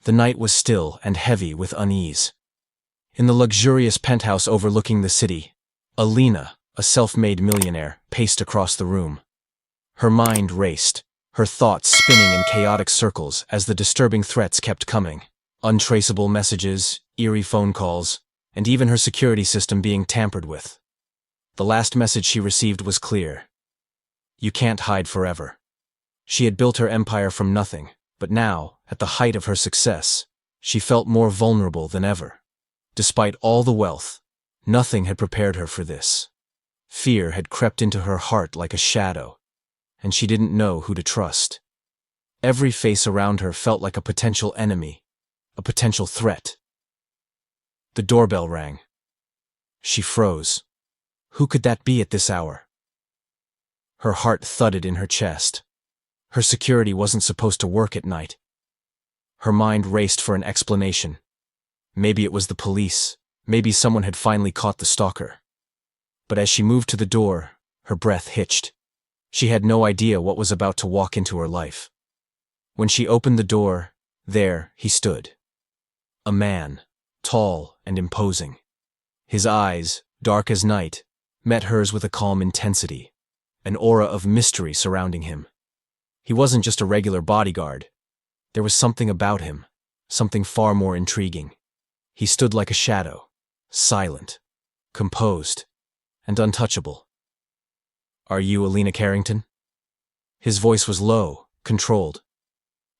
The night was still and heavy with unease. In the luxurious penthouse overlooking the city, Alina, a self-made millionaire, paced across the room. Her mind raced, her thoughts spinning in chaotic circles as the disturbing threats kept coming. Untraceable messages, eerie phone calls, and even her security system being tampered with. The last message she received was clear. You can't hide forever. She had built her empire from nothing, but now, at the height of her success, she felt more vulnerable than ever. Despite all the wealth, nothing had prepared her for this. Fear had crept into her heart like a shadow, and she didn't know who to trust. Every face around her felt like a potential enemy, a potential threat. The doorbell rang. She froze. Who could that be at this hour? Her heart thudded in her chest. Her security wasn't supposed to work at night. Her mind raced for an explanation. Maybe it was the police. Maybe someone had finally caught the stalker. But as she moved to the door, her breath hitched. She had no idea what was about to walk into her life. When she opened the door, there he stood. A man, tall and imposing. His eyes, dark as night, met hers with a calm intensity, an aura of mystery surrounding him. He wasn't just a regular bodyguard. There was something about him, something far more intriguing. He stood like a shadow, silent, composed, and untouchable. Are you Alina Carrington? His voice was low, controlled,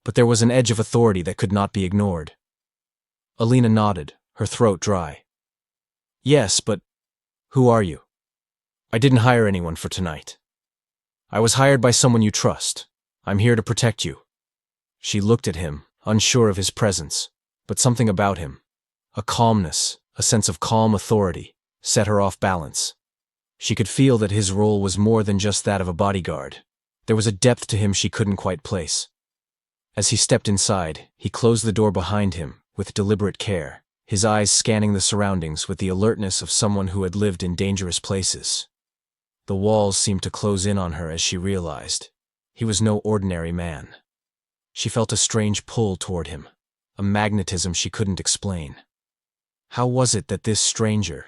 but there was an edge of authority that could not be ignored. Alina nodded, her throat dry. Yes, but who are you? I didn't hire anyone for tonight. I was hired by someone you trust. I'm here to protect you. She looked at him, unsure of his presence, but something about him, a calmness, a sense of calm authority, set her off balance. She could feel that his role was more than just that of a bodyguard. There was a depth to him she couldn't quite place. As he stepped inside, he closed the door behind him with deliberate care, his eyes scanning the surroundings with the alertness of someone who had lived in dangerous places. The walls seemed to close in on her as she realized. He was no ordinary man. She felt a strange pull toward him, a magnetism she couldn't explain. How was it that this stranger,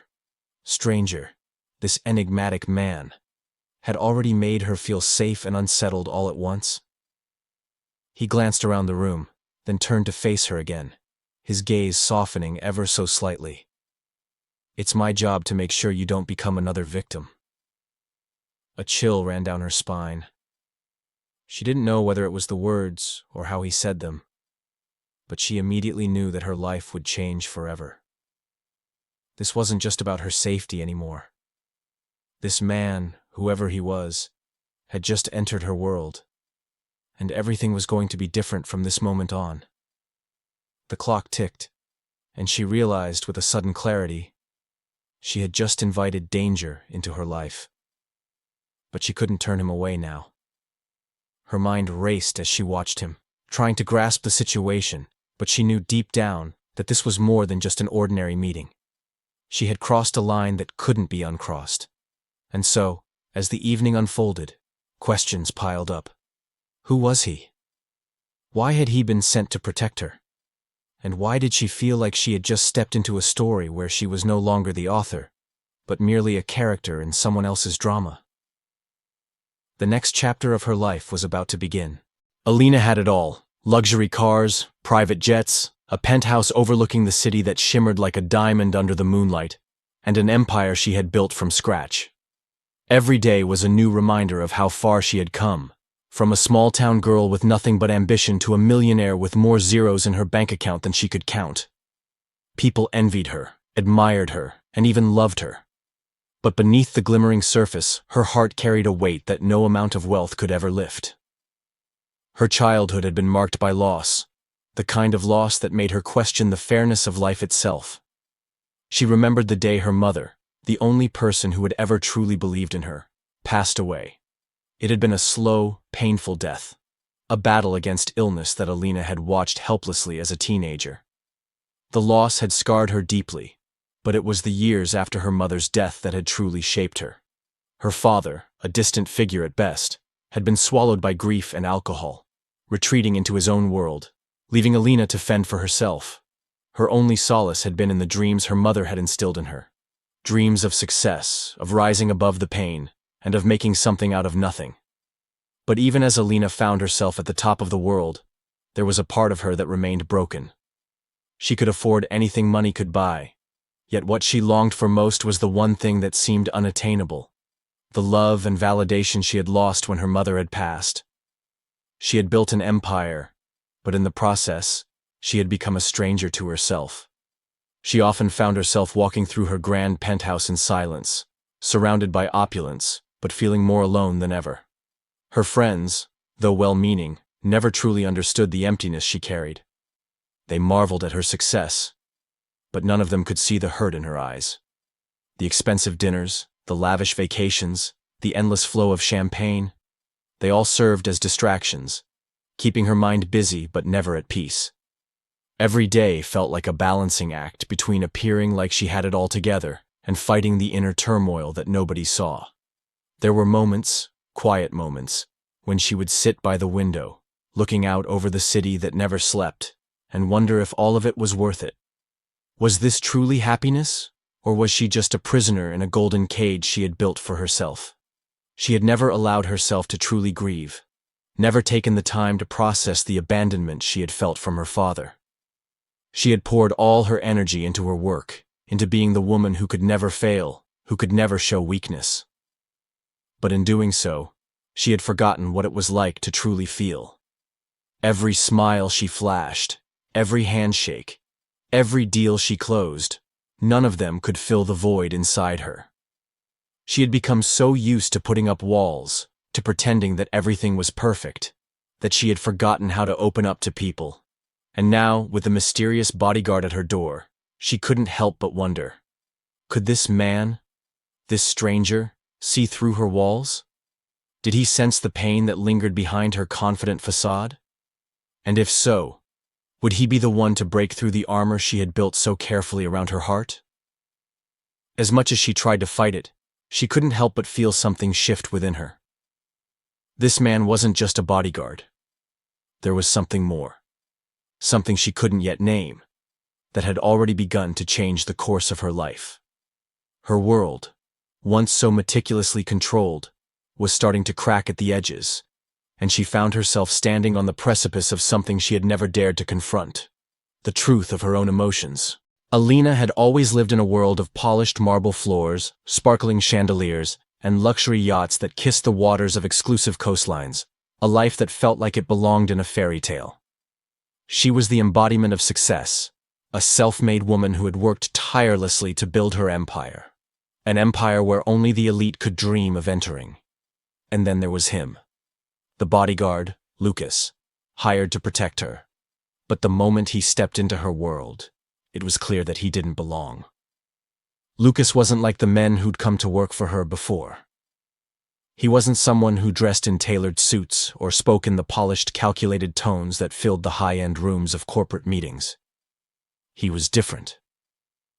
this enigmatic man, had already made her feel safe and unsettled all at once? He glanced around the room, then turned to face her again, his gaze softening ever so slightly. It's my job to make sure you don't become another victim. A chill ran down her spine. She didn't know whether it was the words or how he said them, but she immediately knew that her life would change forever. This wasn't just about her safety anymore. This man, whoever he was, had just entered her world, and everything was going to be different from this moment on. The clock ticked, and she realized with a sudden clarity she had just invited danger into her life. But she couldn't turn him away now. Her mind raced as she watched him, trying to grasp the situation, but she knew deep down that this was more than just an ordinary meeting. She had crossed a line that couldn't be uncrossed. And so, as the evening unfolded, questions piled up. Who was he? Why had he been sent to protect her? And why did she feel like she had just stepped into a story where she was no longer the author, but merely a character in someone else's drama? The next chapter of her life was about to begin. Alina had it all: luxury cars, private jets, a penthouse overlooking the city that shimmered like a diamond under the moonlight, and an empire she had built from scratch. Every day was a new reminder of how far she had come, from a small-town girl with nothing but ambition to a millionaire with more zeros in her bank account than she could count. People envied her, admired her, and even loved her. But beneath the glimmering surface, her heart carried a weight that no amount of wealth could ever lift. Her childhood had been marked by loss, the kind of loss that made her question the fairness of life itself. She remembered the day her mother, the only person who had ever truly believed in her, passed away. It had been a slow, painful death, a battle against illness that Alina had watched helplessly as a teenager. The loss had scarred her deeply, but it was the years after her mother's death that had truly shaped her. Her father, a distant figure at best, had been swallowed by grief and alcohol, retreating into his own world, leaving Alina to fend for herself. Her only solace had been in the dreams her mother had instilled in her. Dreams of success, of rising above the pain, and of making something out of nothing. But even as Alina found herself at the top of the world, there was a part of her that remained broken. She could afford anything money could buy, yet what she longed for most was the one thing that seemed unattainable: the love and validation she had lost when her mother had passed. She had built an empire, but in the process, she had become a stranger to herself. She often found herself walking through her grand penthouse in silence, surrounded by opulence, but feeling more alone than ever. Her friends, though well-meaning, never truly understood the emptiness she carried. They marveled at her success, but none of them could see the hurt in her eyes. The expensive dinners, the lavish vacations, the endless flow of champagne, they all served as distractions, keeping her mind busy but never at peace. Every day felt like a balancing act between appearing like she had it all together and fighting the inner turmoil that nobody saw. There were moments, quiet moments, when she would sit by the window, looking out over the city that never slept, and wonder if all of it was worth it. Was this truly happiness, or was she just a prisoner in a golden cage she had built for herself? She had never allowed herself to truly grieve, never taken the time to process the abandonment she had felt from her father. She had poured all her energy into her work, into being the woman who could never fail, who could never show weakness. But in doing so, she had forgotten what it was like to truly feel. Every smile she flashed, every handshake, every deal she closed, none of them could fill the void inside her. She had become so used to putting up walls, to pretending that everything was perfect, that she had forgotten how to open up to people. And now, with the mysterious bodyguard at her door, she couldn't help but wonder, could this man, this stranger, see through her walls? Did he sense the pain that lingered behind her confident facade? And if so, would he be the one to break through the armor she had built so carefully around her heart? As much as she tried to fight it, she couldn't help but feel something shift within her. This man wasn't just a bodyguard. There was something more. Something she couldn't yet name, that had already begun to change the course of her life. Her world, once so meticulously controlled, was starting to crack at the edges, and she found herself standing on the precipice of something she had never dared to confront: the truth of her own emotions. Alina had always lived in a world of polished marble floors, sparkling chandeliers, and luxury yachts that kissed the waters of exclusive coastlines, a life that felt like it belonged in a fairy tale. She was the embodiment of success, a self-made woman who had worked tirelessly to build her empire. An empire where only the elite could dream of entering. And then there was him. The bodyguard, Lucas, hired to protect her. But the moment he stepped into her world, it was clear that he didn't belong. Lucas wasn't like the men who'd come to work for her before. He wasn't someone who dressed in tailored suits or spoke in the polished, calculated tones that filled the high-end rooms of corporate meetings. He was different.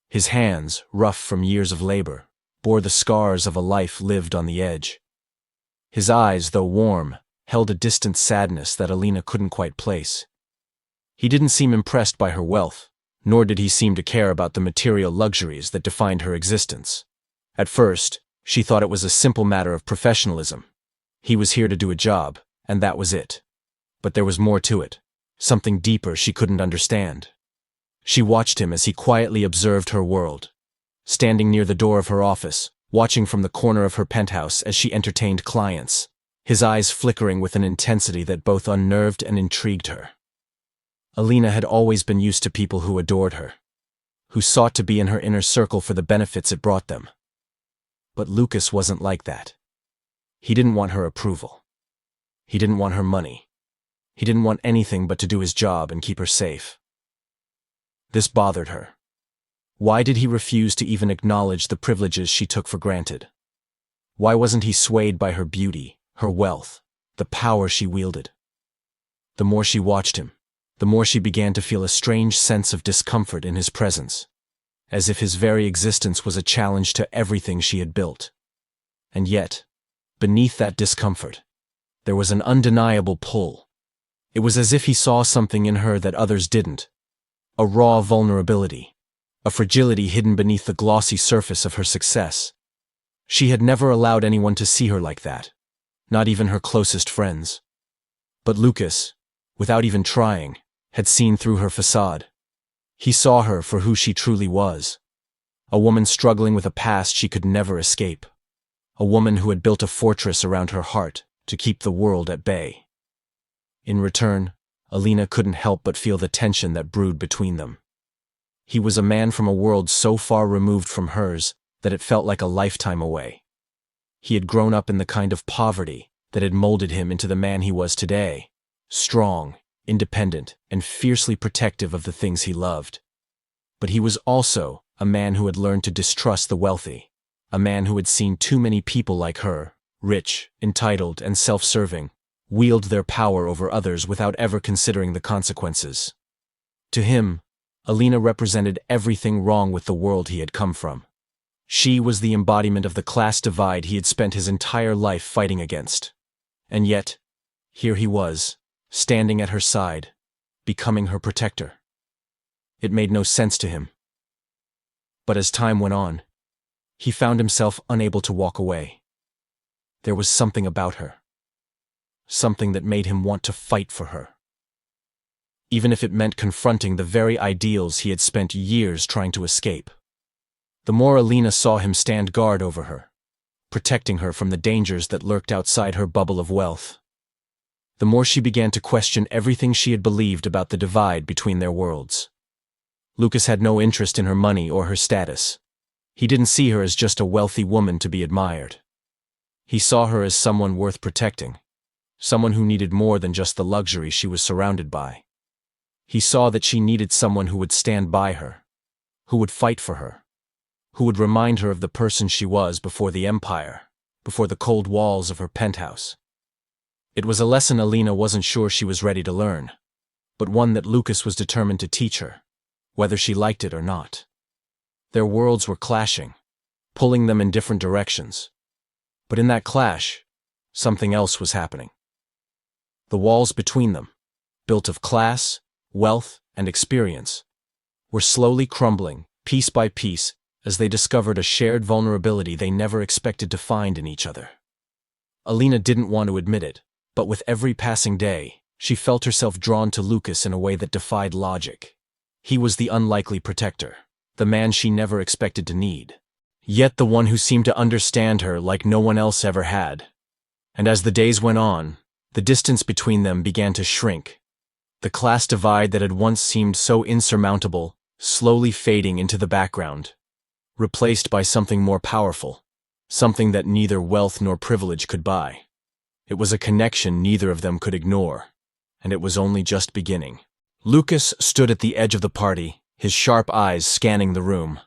His hands, rough from years of labor, bore the scars of a life lived on the edge. His eyes, though warm, held a distant sadness that Alina couldn't quite place. He didn't seem impressed by her wealth, nor did he seem to care about the material luxuries that defined her existence. At first, she thought it was a simple matter of professionalism. He was here to do a job, and that was it. But there was more to it, something deeper she couldn't understand. She watched him as he quietly observed her world, standing near the door of her office, watching from the corner of her penthouse as she entertained clients, his eyes flickering with an intensity that both unnerved and intrigued her. Alina had always been used to people who adored her, who sought to be in her inner circle for the benefits it brought them. But Lucas wasn't like that. He didn't want her approval. He didn't want her money. He didn't want anything but to do his job and keep her safe. This bothered her. Why did he refuse to even acknowledge the privileges she took for granted? Why wasn't he swayed by her beauty, her wealth, the power she wielded? The more she watched him, the more she began to feel a strange sense of discomfort in his presence, as if his very existence was a challenge to everything she had built. And yet, beneath that discomfort, there was an undeniable pull. It was as if he saw something in her that others didn't. A raw vulnerability. A fragility hidden beneath the glossy surface of her success. She had never allowed anyone to see her like that. Not even her closest friends. But Lucas, without even trying, had seen through her facade. He saw her for who she truly was. A woman struggling with a past she could never escape. A woman who had built a fortress around her heart to keep the world at bay. In return, Alina couldn't help but feel the tension that brewed between them. He was a man from a world so far removed from hers that it felt like a lifetime away. He had grown up in the kind of poverty that had molded him into the man he was today, strong, independent, and fiercely protective of the things he loved. But he was also a man who had learned to distrust the wealthy, a man who had seen too many people like her, rich, entitled, and self-serving, wield their power over others without ever considering the consequences. To him, Alina represented everything wrong with the world he had come from. She was the embodiment of the class divide he had spent his entire life fighting against. And yet, here he was, standing at her side, becoming her protector. It made no sense to him. But as time went on, he found himself unable to walk away. There was something about her. Something that made him want to fight for her. Even if it meant confronting the very ideals he had spent years trying to escape. The more Alina saw him stand guard over her, protecting her from the dangers that lurked outside her bubble of wealth, the more she began to question everything she had believed about the divide between their worlds. Lucas had no interest in her money or her status. He didn't see her as just a wealthy woman to be admired. He saw her as someone worth protecting, someone who needed more than just the luxury she was surrounded by. He saw that she needed someone who would stand by her, who would fight for her, who would remind her of the person she was before the empire, before the cold walls of her penthouse. It was a lesson Alina wasn't sure she was ready to learn, but one that Lucas was determined to teach her, whether she liked it or not. Their worlds were clashing, pulling them in different directions. But in that clash, something else was happening. The walls between them, built of class, wealth, and experience, were slowly crumbling, piece by piece, as they discovered a shared vulnerability they never expected to find in each other. Alina didn't want to admit it, but with every passing day, she felt herself drawn to Lucas in a way that defied logic. He was the unlikely protector, the man she never expected to need, yet the one who seemed to understand her like no one else ever had. And as the days went on, the distance between them began to shrink. The class divide that had once seemed so insurmountable, slowly fading into the background, replaced by something more powerful, something that neither wealth nor privilege could buy. It was a connection neither of them could ignore, and it was only just beginning. Lucas stood at the edge of the party, his sharp eyes scanning the room.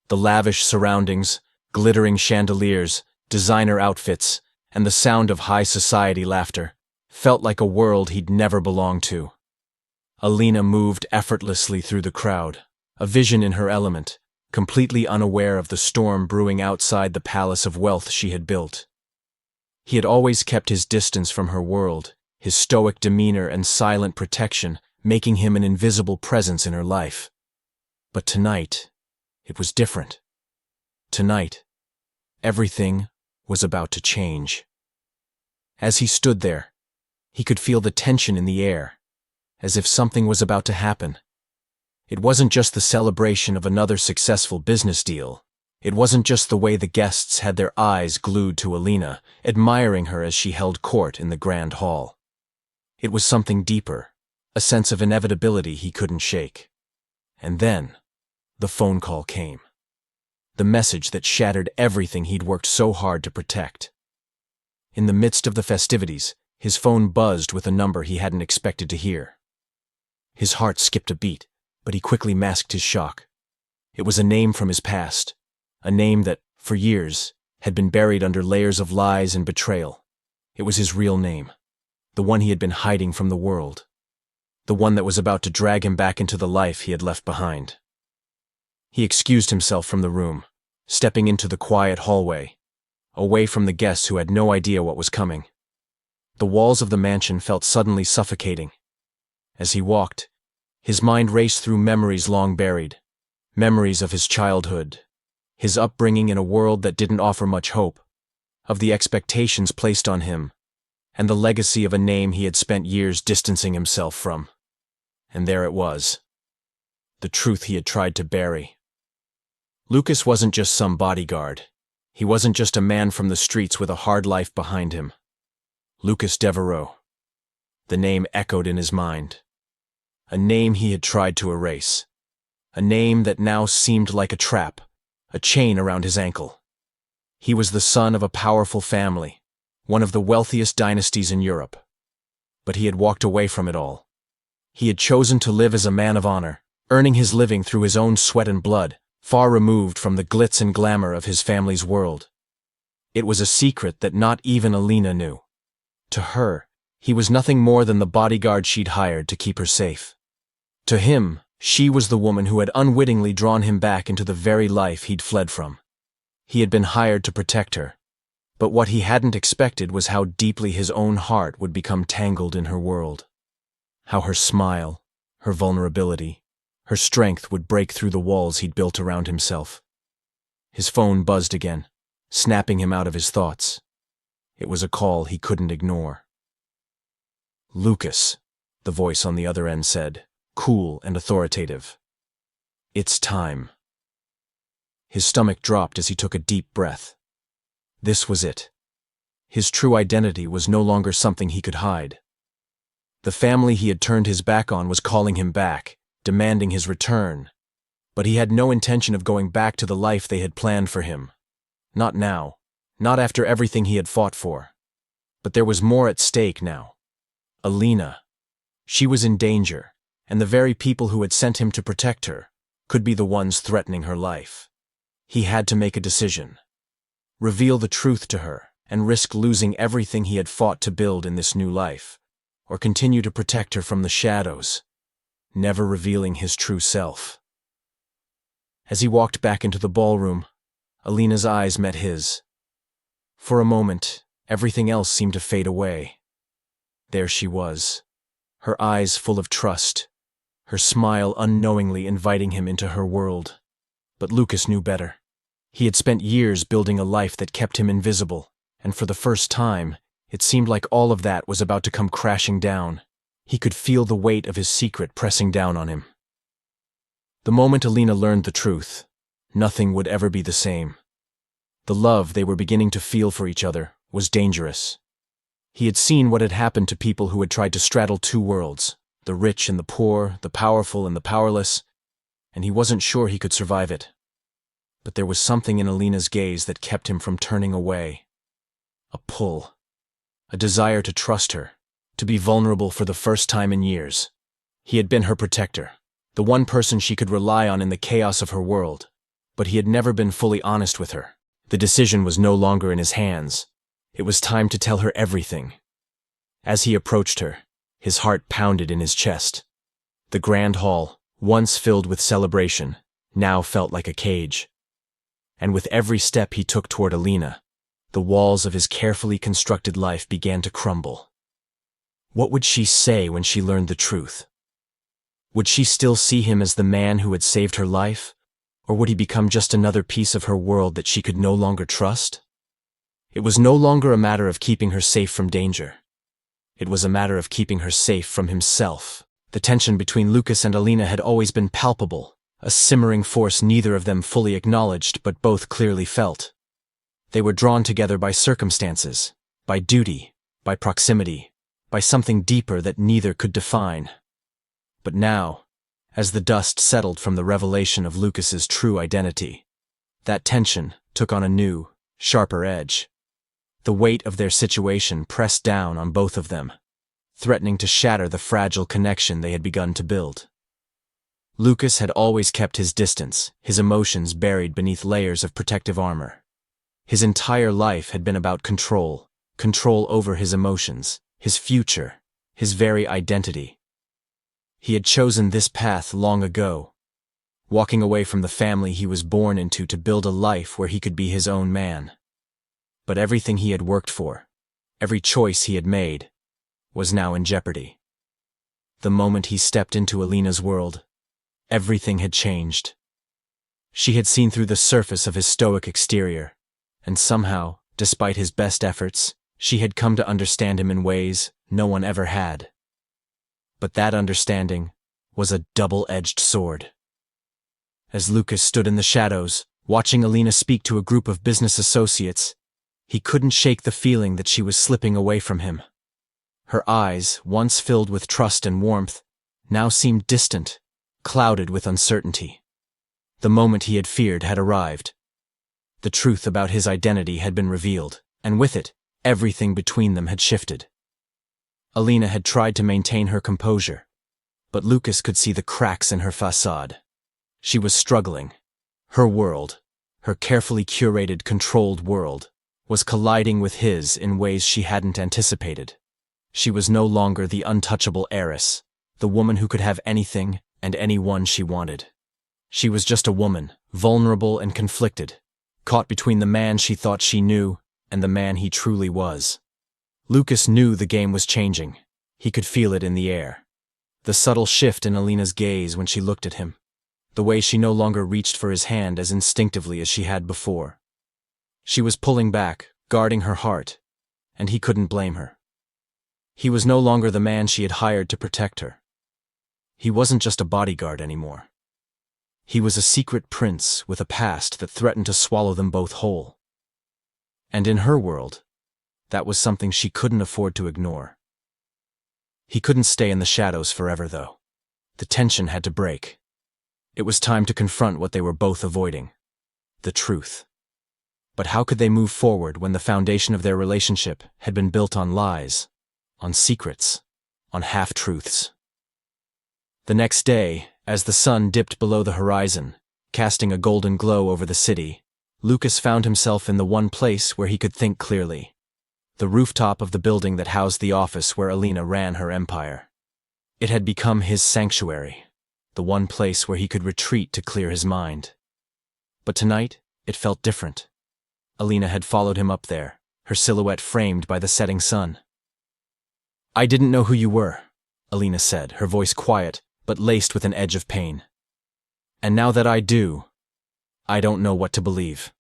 The lavish surroundings, glittering chandeliers, designer outfits, and the sound of high society laughter felt like a world he'd never belonged to. Alina moved effortlessly through the crowd, a vision in her element, completely unaware of the storm brewing outside the palace of wealth she had built. He had always kept his distance from her world, his stoic demeanor and silent protection making him an invisible presence in her life. But tonight, it was different. Tonight, everything was about to change. As he stood there, he could feel the tension in the air, as if something was about to happen. It wasn't just the celebration of another successful business deal. It wasn't just the way the guests had their eyes glued to Alina, admiring her as she held court in the grand hall. It was something deeper, a sense of inevitability he couldn't shake. And then, the phone call came. The message that shattered everything he'd worked so hard to protect. In the midst of the festivities, his phone buzzed with a number he hadn't expected to hear. His heart skipped a beat, but he quickly masked his shock. It was a name from his past, a name that, for years, had been buried under layers of lies and betrayal. It was his real name, the one he had been hiding from the world, the one that was about to drag him back into the life he had left behind. He excused himself from the room, stepping into the quiet hallway, away from the guests who had no idea what was coming. The walls of the mansion felt suddenly suffocating, As he walked, his mind raced through memories long buried, memories of his childhood, his upbringing in a world that didn't offer much hope, of the expectations placed on him, and the legacy of a name he had spent years distancing himself from. And there it was, the truth he had tried to bury. Lucas wasn't just some bodyguard. He wasn't just a man from the streets with a hard life behind him. Lucas Devereaux. The name echoed in his mind. A name he had tried to erase. A name that now seemed like a trap, a chain around his ankle. He was the son of a powerful family, one of the wealthiest dynasties in Europe. But he had walked away from it all. He had chosen to live as a man of honor, earning his living through his own sweat and blood, far removed from the glitz and glamour of his family's world. It was a secret that not even Alina knew. To her, he was nothing more than the bodyguard she'd hired to keep her safe. To him, she was the woman who had unwittingly drawn him back into the very life he'd fled from. He had been hired to protect her, but what he hadn't expected was how deeply his own heart would become tangled in her world. How her smile, her vulnerability, her strength would break through the walls he'd built around himself. His phone buzzed again, snapping him out of his thoughts. It was a call he couldn't ignore. "Lucas," the voice on the other end said, cool and authoritative. "It's time." His stomach dropped as he took a deep breath. This was it. His true identity was no longer something he could hide. The family he had turned his back on was calling him back, demanding his return. But he had no intention of going back to the life they had planned for him. Not now. Not after everything he had fought for. But there was more at stake now. Alina. She was in danger, and the very people who had sent him to protect her could be the ones threatening her life. He had to make a decision. Reveal the truth to her and risk losing everything he had fought to build in this new life, or continue to protect her from the shadows, never revealing his true self. As he walked back into the ballroom, Alina's eyes met his. For a moment, everything else seemed to fade away. There she was, her eyes full of trust, her smile unknowingly inviting him into her world. But Lucas knew better. He had spent years building a life that kept him invisible, and for the first time, it seemed like all of that was about to come crashing down. He could feel the weight of his secret pressing down on him. The moment Alina learned the truth, nothing would ever be the same. The love they were beginning to feel for each other was dangerous. He had seen what had happened to people who had tried to straddle two worlds, the rich and the poor, the powerful and the powerless, and he wasn't sure he could survive it. But there was something in Alina's gaze that kept him from turning away. A pull. A desire to trust her, to be vulnerable for the first time in years. He had been her protector, the one person she could rely on in the chaos of her world, but he had never been fully honest with her. The decision was no longer in his hands. It was time to tell her everything. As he approached her, his heart pounded in his chest. The grand hall, once filled with celebration, now felt like a cage. And with every step he took toward Alina, the walls of his carefully constructed life began to crumble. What would she say when she learned the truth? Would she still see him as the man who had saved her life? Or would he become just another piece of her world that she could no longer trust? It was no longer a matter of keeping her safe from danger. It was a matter of keeping her safe from himself. The tension between Lucas and Alina had always been palpable, a simmering force neither of them fully acknowledged but both clearly felt. They were drawn together by circumstances, by duty, by proximity, by something deeper that neither could define. But now, as the dust settled from the revelation of Lucas's true identity, that tension took on a new, sharper edge. The weight of their situation pressed down on both of them, threatening to shatter the fragile connection they had begun to build. Lucas had always kept his distance, his emotions buried beneath layers of protective armor. His entire life had been about control over his emotions, his future, his very identity. He had chosen this path long ago, walking away from the family he was born into to build a life where he could be his own man. But everything he had worked for, every choice he had made, was now in jeopardy. the moment he stepped into Alina's world, everything had changed. She had seen through the surface of his stoic exterior, and somehow, despite his best efforts, she had come to understand him in ways no one ever had. But that understanding was a double-edged sword. As Lucas stood in the shadows, watching Alina speak to a group of business associates, he couldn't shake the feeling that she was slipping away from him. Her eyes, once filled with trust and warmth, now seemed distant, clouded with uncertainty. The moment he had feared had arrived. The truth about his identity had been revealed, and with it, everything between them had shifted. Alina had tried to maintain her composure, but Lucas could see the cracks in her facade. She was struggling. Her world, her carefully curated, controlled world, was colliding with his in ways she hadn't anticipated. She was no longer the untouchable heiress, the woman who could have anything and anyone she wanted. She was just a woman, vulnerable and conflicted, caught between the man she thought she knew and the man he truly was. Lucas knew the game was changing. He could feel it in the air. The subtle shift in Alina's gaze when she looked at him. The way she no longer reached for his hand as instinctively as she had before. She was pulling back, guarding her heart, and he couldn't blame her. He was no longer the man she had hired to protect her. He wasn't just a bodyguard anymore. He was a secret prince with a past that threatened to swallow them both whole. And in her world, that was something she couldn't afford to ignore. He couldn't stay in the shadows forever, though. The tension had to break. It was time to confront what they were both avoiding: the truth. But how could they move forward when the foundation of their relationship had been built on lies, on secrets, on half-truths? The next day, as the sun dipped below the horizon, casting a golden glow over the city, Lucas found himself in the one place where he could think clearly: the rooftop of the building that housed the office where Alina ran her empire. It had become his sanctuary, the one place where he could retreat to clear his mind. But tonight, it felt different. Alina had followed him up there, her silhouette framed by the setting sun. "I didn't know who you were," Alina said, her voice quiet, but laced with an edge of pain. "And now that I do, I don't know what to believe."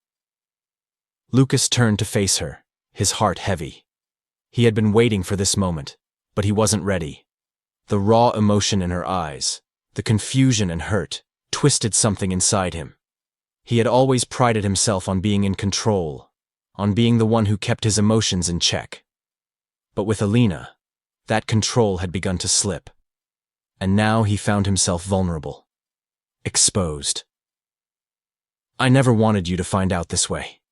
Lucas turned to face her, his heart heavy. He had been waiting for this moment, but he wasn't ready. The raw emotion in her eyes, the confusion and hurt, twisted something inside him. He had always prided himself on being in control, on being the one who kept his emotions in check. But with Alina, that control had begun to slip. And now he found himself vulnerable, exposed. "I never wanted you to find out this way,"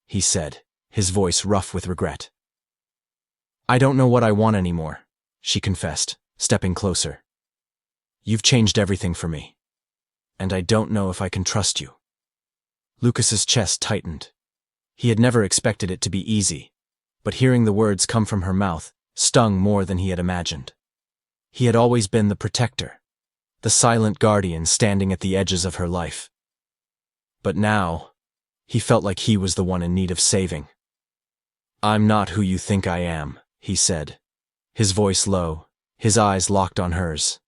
he said, his voice rough with regret. "I don't know what I want anymore," she confessed, stepping closer. "You've changed everything for me, and I don't know if I can trust you." Lucas's chest tightened. He had never expected it to be easy, but hearing the words come from her mouth stung more than he had imagined. He had always been the protector, the silent guardian standing at the edges of her life. But now, he felt like he was the one in need of saving. "I'm not who you think I am," he said, his voice low, his eyes locked on hers.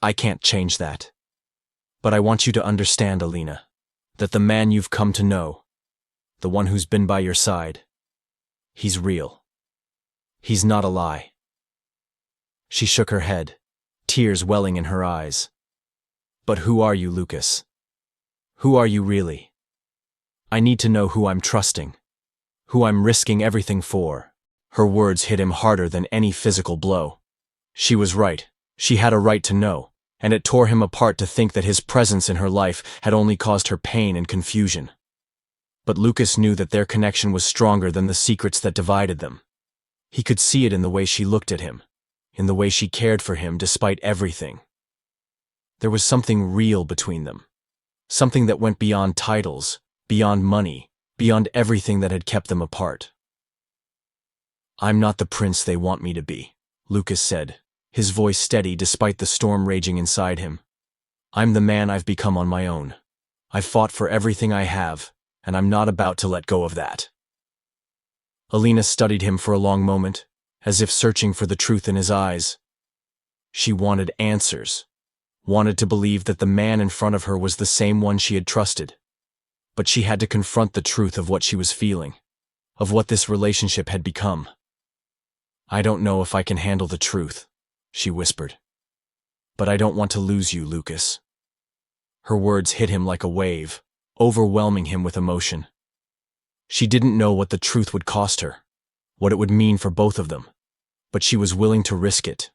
"I can't change that. But I want you to understand, Alina, that the man you've come to know, the one who's been by your side, he's real. He's not a lie." She shook her head, tears welling in her eyes. "But who are you, Lucas? Who are you really? I need to know who I'm trusting, who I'm risking everything for." Her words hit him harder than any physical blow. She was right. She had a right to know, and it tore him apart to think that his presence in her life had only caused her pain and confusion. But Lucas knew that their connection was stronger than the secrets that divided them. He could see it in the way she looked at him, in the way she cared for him despite everything. There was something real between them, something that went beyond titles, beyond money, beyond everything that had kept them apart. "I'm not the prince they want me to be," Lucas said, his voice steady despite the storm raging inside him. "I'm the man I've become on my own. I've fought for everything I have, and I'm not about to let go of that." Alina studied him for a long moment, as if searching for the truth in his eyes. She wanted answers, wanted to believe that the man in front of her was the same one she had trusted. But she had to confront the truth of what she was feeling, of what this relationship had become. "I don't know if I can handle the truth," she whispered. "But I don't want to lose you, Lucas." Her words hit him like a wave, overwhelming him with emotion. She didn't know what the truth would cost her, what it would mean for both of them, but she was willing to risk it,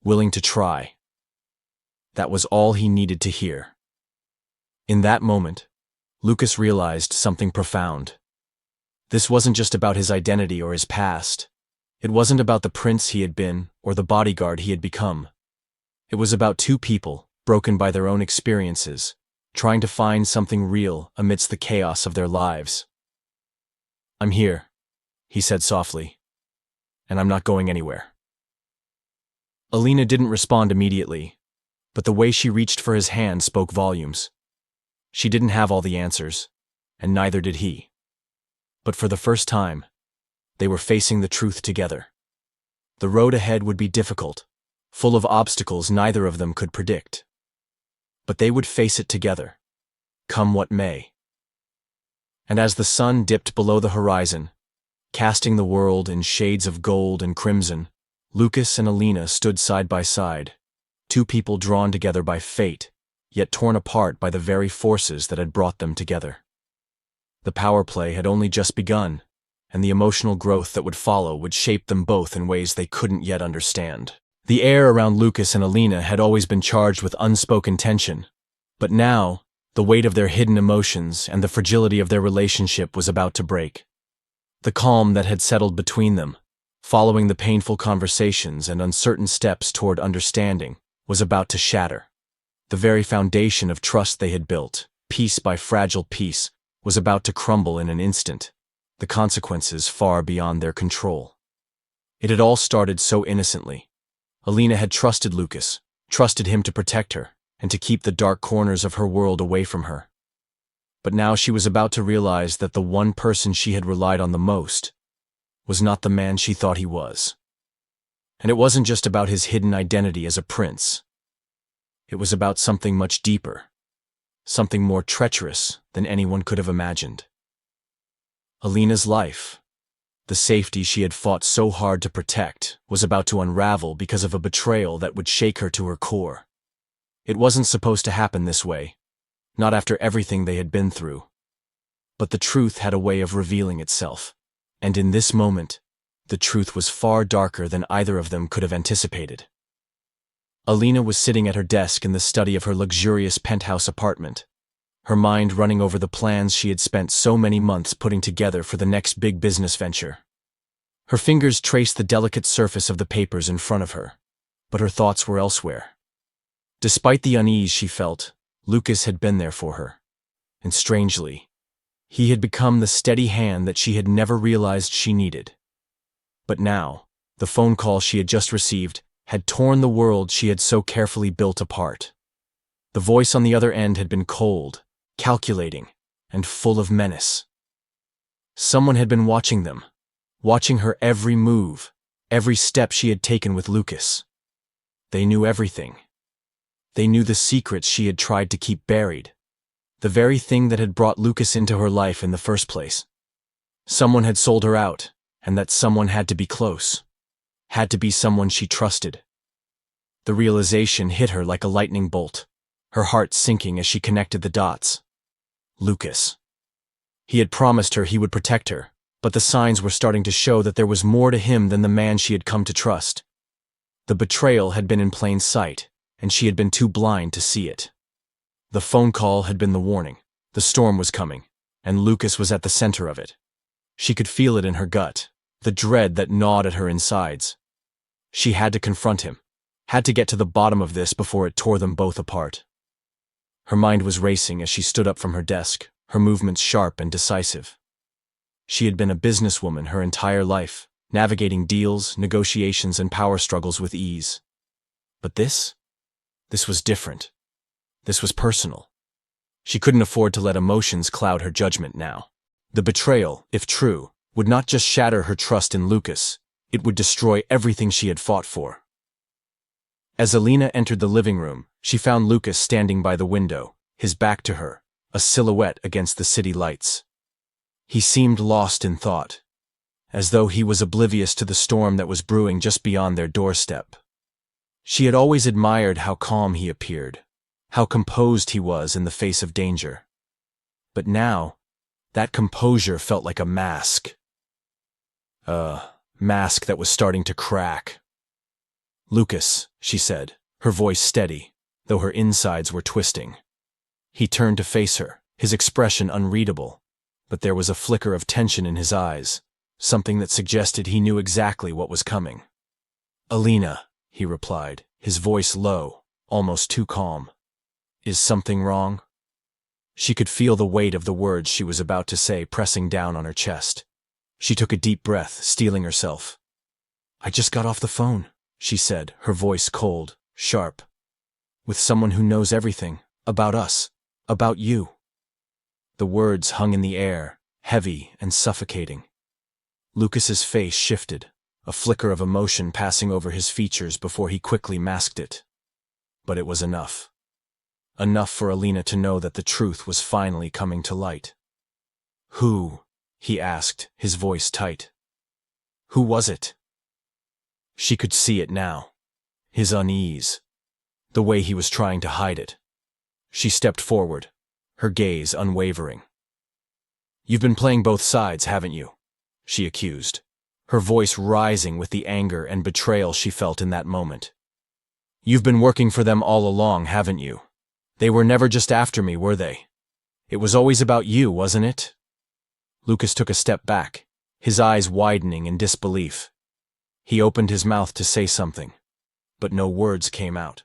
willing to try. That was all he needed to hear. In that moment, Lucas realized something profound. This wasn't just about his identity or his past. It wasn't about the prince he had been or the bodyguard he had become. It was about two people, broken by their own experiences, trying to find something real amidst the chaos of their lives. "I'm here," he said softly, "and I'm not going anywhere." Alina didn't respond immediately, but the way she reached for his hand spoke volumes. She didn't have all the answers, and neither did he. But for the first time, they were facing the truth together. The road ahead would be difficult, full of obstacles neither of them could predict. But they would face it together, come what may. And as the sun dipped below the horizon, casting the world in shades of gold and crimson, Lucas and Alina stood side by side, two people drawn together by fate, yet torn apart by the very forces that had brought them together. The power play had only just begun, and the emotional growth that would follow would shape them both in ways they couldn't yet understand. The air around Lucas and Alina had always been charged with unspoken tension, but now, the weight of their hidden emotions and the fragility of their relationship was about to break. The calm that had settled between them, following the painful conversations and uncertain steps toward understanding, was about to shatter. The very foundation of trust they had built, piece by fragile piece, was about to crumble in an instant, the consequences far beyond their control. It had all started so innocently. Alina had trusted Lucas, trusted him to protect her, and to keep the dark corners of her world away from her. But now she was about to realize that the one person she had relied on the most was not the man she thought he was. And it wasn't just about his hidden identity as a prince. It was about something much deeper, something more treacherous than anyone could have imagined. Alina's life, the safety she had fought so hard to protect, was about to unravel because of a betrayal that would shake her to her core. It wasn't supposed to happen this way, not after everything they had been through. But the truth had a way of revealing itself, and in this moment, the truth was far darker than either of them could have anticipated. Alina was sitting at her desk in the study of her luxurious penthouse apartment, her mind running over the plans she had spent so many months putting together for the next big business venture. Her fingers traced the delicate surface of the papers in front of her, but her thoughts were elsewhere. Despite the unease she felt, Lucas had been there for her, and strangely, he had become the steady hand that she had never realized she needed. But now, the phone call she had just received had torn the world she had so carefully built apart. The voice on the other end had been cold, calculating, and full of menace. Someone had been watching them, watching her every move, every step she had taken with Lucas. They knew everything. They knew the secrets she had tried to keep buried, the very thing that had brought Lucas into her life in the first place. Someone had sold her out, and that someone had to be close, had to be someone she trusted. The realization hit her like a lightning bolt, her heart sinking as she connected the dots. Lucas. He had promised her he would protect her, but the signs were starting to show that there was more to him than the man she had come to trust. The betrayal had been in plain sight, and she had been too blind to see it. The phone call had been the warning. The storm was coming, and Lucas was at the center of it. She could feel it in her gut, the dread that gnawed at her insides. She had to confront him, had to get to the bottom of this before it tore them both apart. Her mind was racing as she stood up from her desk, her movements sharp and decisive. She had been a businesswoman her entire life, navigating deals, negotiations, and power struggles with ease. But this was different. This was personal. She couldn't afford to let emotions cloud her judgment now. The betrayal, if true, would not just shatter her trust in Lucas, it would destroy everything she had fought for. As Alina entered the living room, she found Lucas standing by the window, his back to her, a silhouette against the city lights. He seemed lost in thought, as though he was oblivious to the storm that was brewing just beyond their doorstep. She had always admired how calm he appeared, how composed he was in the face of danger. But now, that composure felt like a mask. A mask that was starting to crack. "Lucas," she said, her voice steady, though her insides were twisting. He turned to face her, his expression unreadable, but there was a flicker of tension in his eyes, something that suggested he knew exactly what was coming. "Alina," he replied, his voice low, almost too calm. "Is something wrong?" She could feel the weight of the words she was about to say pressing down on her chest. She took a deep breath, steeling herself. "I just got off the phone," she said, her voice cold, sharp. "With someone who knows everything, about us, about you." The words hung in the air, heavy and suffocating. Lucas's face shifted, a flicker of emotion passing over his features before he quickly masked it. But it was enough. Enough for Alina to know that the truth was finally coming to light. "Who?" he asked, his voice tight. "Who was it?" She could see it now. His unease. The way he was trying to hide it. She stepped forward, her gaze unwavering. "You've been playing both sides, haven't you?" she accused, her voice rising with the anger and betrayal she felt in that moment. "You've been working for them all along, haven't you? They were never just after me, were they? It was always about you, wasn't it?" Lucas took a step back, his eyes widening in disbelief. He opened his mouth to say something, but no words came out.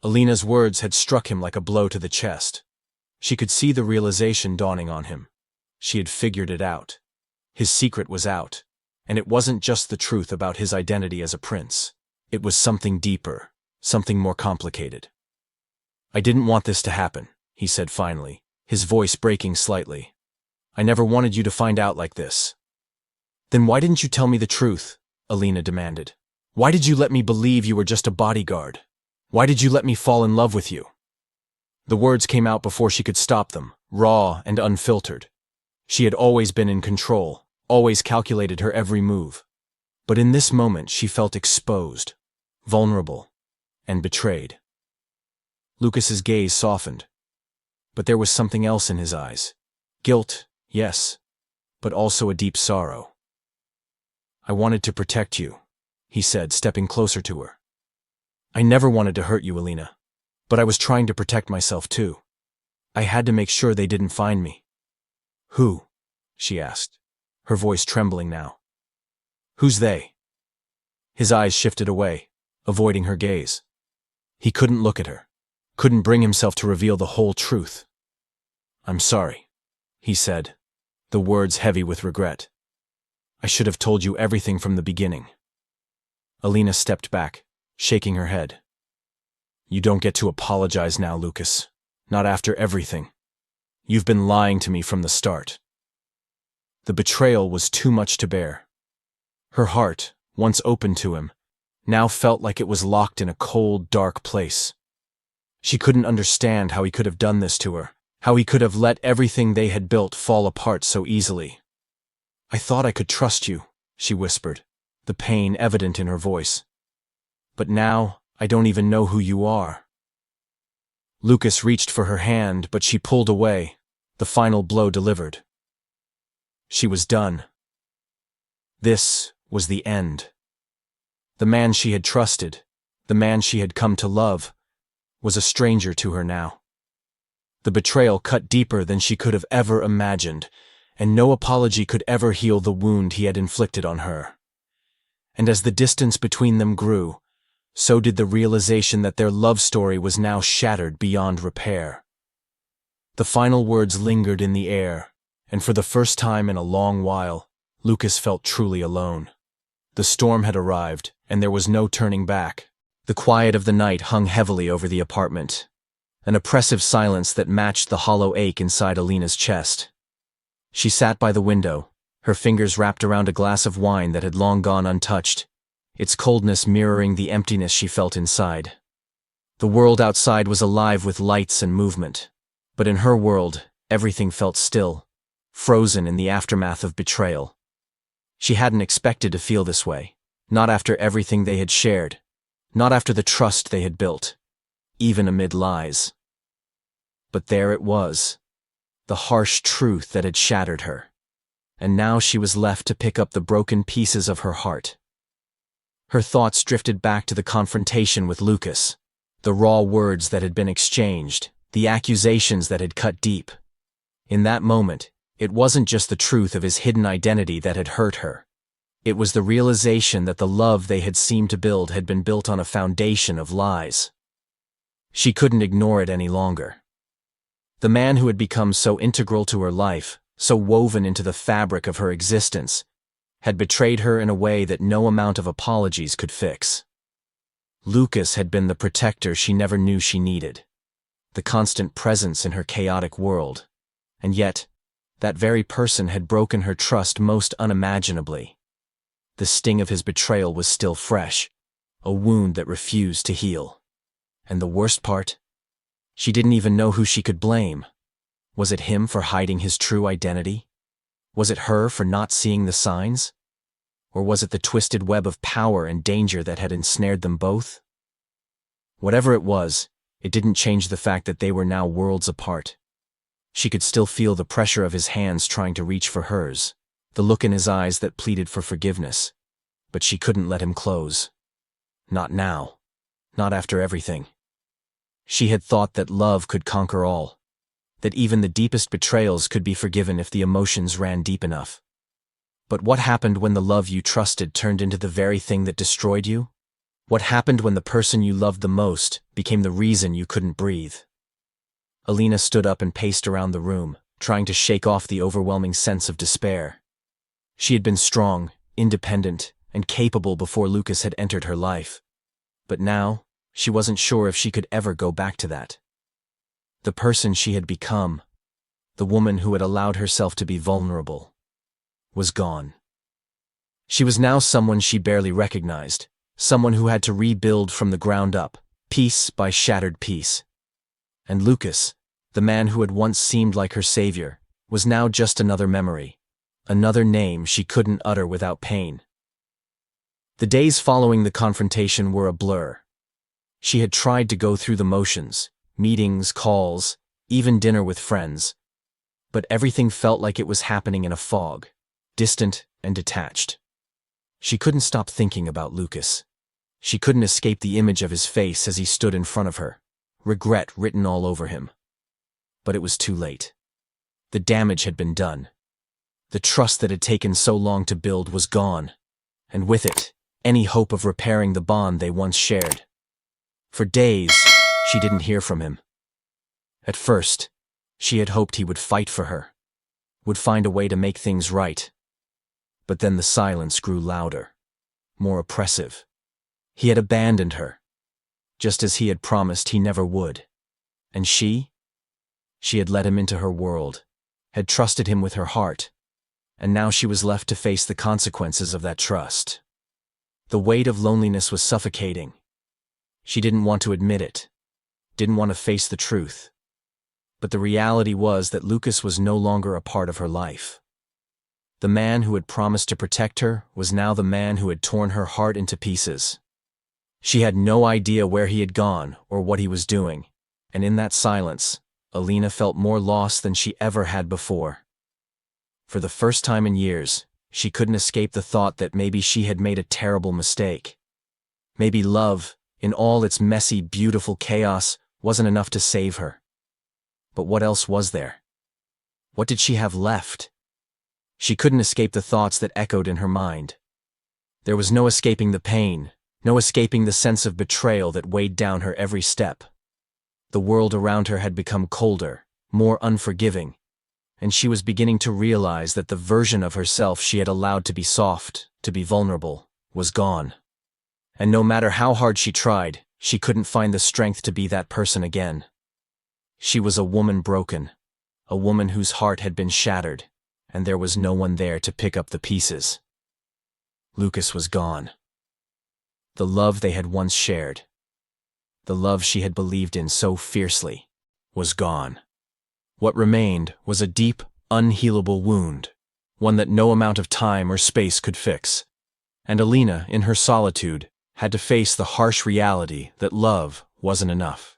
Alina's words had struck him like a blow to the chest. She could see the realization dawning on him. She had figured it out. His secret was out, and it wasn't just the truth about his identity as a prince. It was something deeper, something more complicated. "I didn't want this to happen," he said finally, his voice breaking slightly. "I never wanted you to find out like this." "Then why didn't you tell me the truth?" Alina demanded. "Why did you let me believe you were just a bodyguard? Why did you let me fall in love with you?" The words came out before she could stop them, raw and unfiltered. She had always been in control, always calculated her every move. But in this moment she felt exposed, vulnerable, and betrayed. Lucas's gaze softened. But there was something else in his eyes. Guilt, yes, but also a deep sorrow. "I wanted to protect you," he said, stepping closer to her. "I never wanted to hurt you, Alina, but I was trying to protect myself too. I had to make sure they didn't find me." "Who?" she asked, her voice trembling now. "Who's they?" His eyes shifted away, avoiding her gaze. He couldn't look at her, couldn't bring himself to reveal the whole truth. "I'm sorry," he said, the words heavy with regret. "I should have told you everything from the beginning." Alina stepped back, shaking her head. "You don't get to apologize now, Lucas. Not after everything. You've been lying to me from the start." The betrayal was too much to bear. Her heart, once open to him, now felt like it was locked in a cold, dark place. She couldn't understand how he could have done this to her, how he could have let everything they had built fall apart so easily. "I thought I could trust you," she whispered, the pain evident in her voice. "But now, I don't even know who you are." Lucas reached for her hand, but she pulled away, the final blow delivered. She was done. This was the end. The man she had trusted, the man she had come to love, was a stranger to her now. The betrayal cut deeper than she could have ever imagined, and no apology could ever heal the wound he had inflicted on her. And as the distance between them grew, so did the realization that their love story was now shattered beyond repair. The final words lingered in the air, and for the first time in a long while, Lucas felt truly alone. The storm had arrived, and there was no turning back. The quiet of the night hung heavily over the apartment, an oppressive silence that matched the hollow ache inside Alina's chest. She sat by the window, her fingers wrapped around a glass of wine that had long gone untouched, its coldness mirroring the emptiness she felt inside. The world outside was alive with lights and movement, but in her world, everything felt still, frozen in the aftermath of betrayal. She hadn't expected to feel this way, not after everything they had shared, not after the trust they had built, even amid lies. But there it was, the harsh truth that had shattered her, and now she was left to pick up the broken pieces of her heart. Her thoughts drifted back to the confrontation with Lucas, the raw words that had been exchanged, the accusations that had cut deep. In that moment, it wasn't just the truth of his hidden identity that had hurt her. It was the realization that the love they had seemed to build had been built on a foundation of lies. She couldn't ignore it any longer. The man who had become so integral to her life, so woven into the fabric of her existence, had betrayed her in a way that no amount of apologies could fix. Lucas had been the protector she never knew she needed, the constant presence in her chaotic world, and yet, that very person had broken her trust most unimaginably. The sting of his betrayal was still fresh, a wound that refused to heal. And the worst part? She didn't even know who she could blame. Was it him for hiding his true identity? Was it her for not seeing the signs? Or was it the twisted web of power and danger that had ensnared them both? Whatever it was, it didn't change the fact that they were now worlds apart. She could still feel the pressure of his hands trying to reach for hers, the look in his eyes that pleaded for forgiveness. But she couldn't let him close. Not now. Not after everything. She had thought that love could conquer all, that even the deepest betrayals could be forgiven if the emotions ran deep enough. But what happened when the love you trusted turned into the very thing that destroyed you? What happened when the person you loved the most became the reason you couldn't breathe? Alina stood up and paced around the room, trying to shake off the overwhelming sense of despair. She had been strong, independent, and capable before Lucas had entered her life. But now, she wasn't sure if she could ever go back to that. The person she had become, the woman who had allowed herself to be vulnerable, was gone. She was now someone she barely recognized, someone who had to rebuild from the ground up, piece by shattered piece. And Lucas, the man who had once seemed like her savior, was now just another memory, another name she couldn't utter without pain. The days following the confrontation were a blur. She had tried to go through the motions, meetings, calls, even dinner with friends, but everything felt like it was happening in a fog, distant and detached. She couldn't stop thinking about Lucas. She couldn't escape the image of his face as he stood in front of her, regret written all over him. But it was too late. The damage had been done. The trust that had taken so long to build was gone, and with it, any hope of repairing the bond they once shared. For days, she didn't hear from him. At first, she had hoped he would fight for her, would find a way to make things right. But then the silence grew louder, more oppressive. He had abandoned her, just as he had promised he never would. And she had let him into her world, had trusted him with her heart, and now she was left to face the consequences of that trust. The weight of loneliness was suffocating. She didn't want to admit it, didn't want to face the truth. But the reality was that Lucas was no longer a part of her life. The man who had promised to protect her was now the man who had torn her heart into pieces. She had no idea where he had gone or what he was doing, and in that silence, Alina felt more lost than she ever had before. For the first time in years, she couldn't escape the thought that maybe she had made a terrible mistake. Maybe love, in all its messy, beautiful chaos, wasn't enough to save her. But what else was there? What did she have left? She couldn't escape the thoughts that echoed in her mind. There was no escaping the pain, no escaping the sense of betrayal that weighed down her every step. The world around her had become colder, more unforgiving, and she was beginning to realize that the version of herself she had allowed to be soft, to be vulnerable, was gone. And no matter how hard she tried, she couldn't find the strength to be that person again. She was a woman broken, a woman whose heart had been shattered, and there was no one there to pick up the pieces. Lucas was gone. The love they had once shared. the love she had believed in so fiercely, was gone. What remained was a deep, unhealable wound, one that no amount of time or space could fix. And Alina, in her solitude, had to face the harsh reality that love wasn't enough.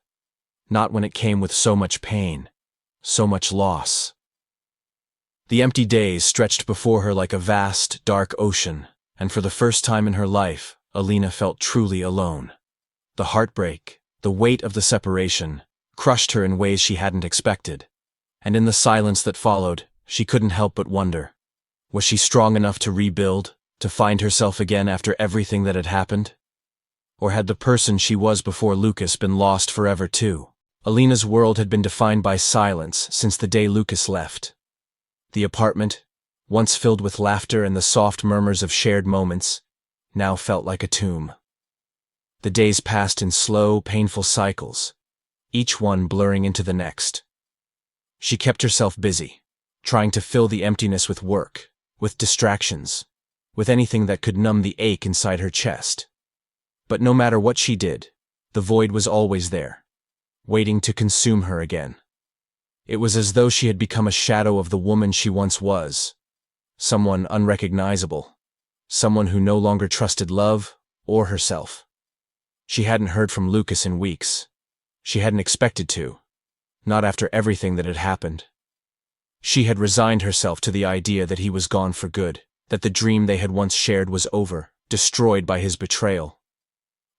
Not when it came with so much pain, so much loss. The empty days stretched before her like a vast, dark ocean, and for the first time in her life, Alina felt truly alone. The heartbreak, the weight of the separation, crushed her in ways she hadn't expected. And in the silence that followed, she couldn't help but wonder, was she strong enough to rebuild, to find herself again after everything that had happened? Or had the person she was before Lucas been lost forever too? Alina's world had been defined by silence since the day Lucas left. The apartment, once filled with laughter and the soft murmurs of shared moments, now felt like a tomb. The days passed in slow, painful cycles, each one blurring into the next. She kept herself busy, trying to fill the emptiness with work, with distractions, with anything that could numb the ache inside her chest. But no matter what she did, the void was always there, waiting to consume her again. It was as though she had become a shadow of the woman she once was, someone unrecognizable, someone who no longer trusted love or herself. She hadn't heard from Lucas in weeks. She hadn't expected to, not after everything that had happened. She had resigned herself to the idea that he was gone for good, that the dream they had once shared was over, destroyed by his betrayal.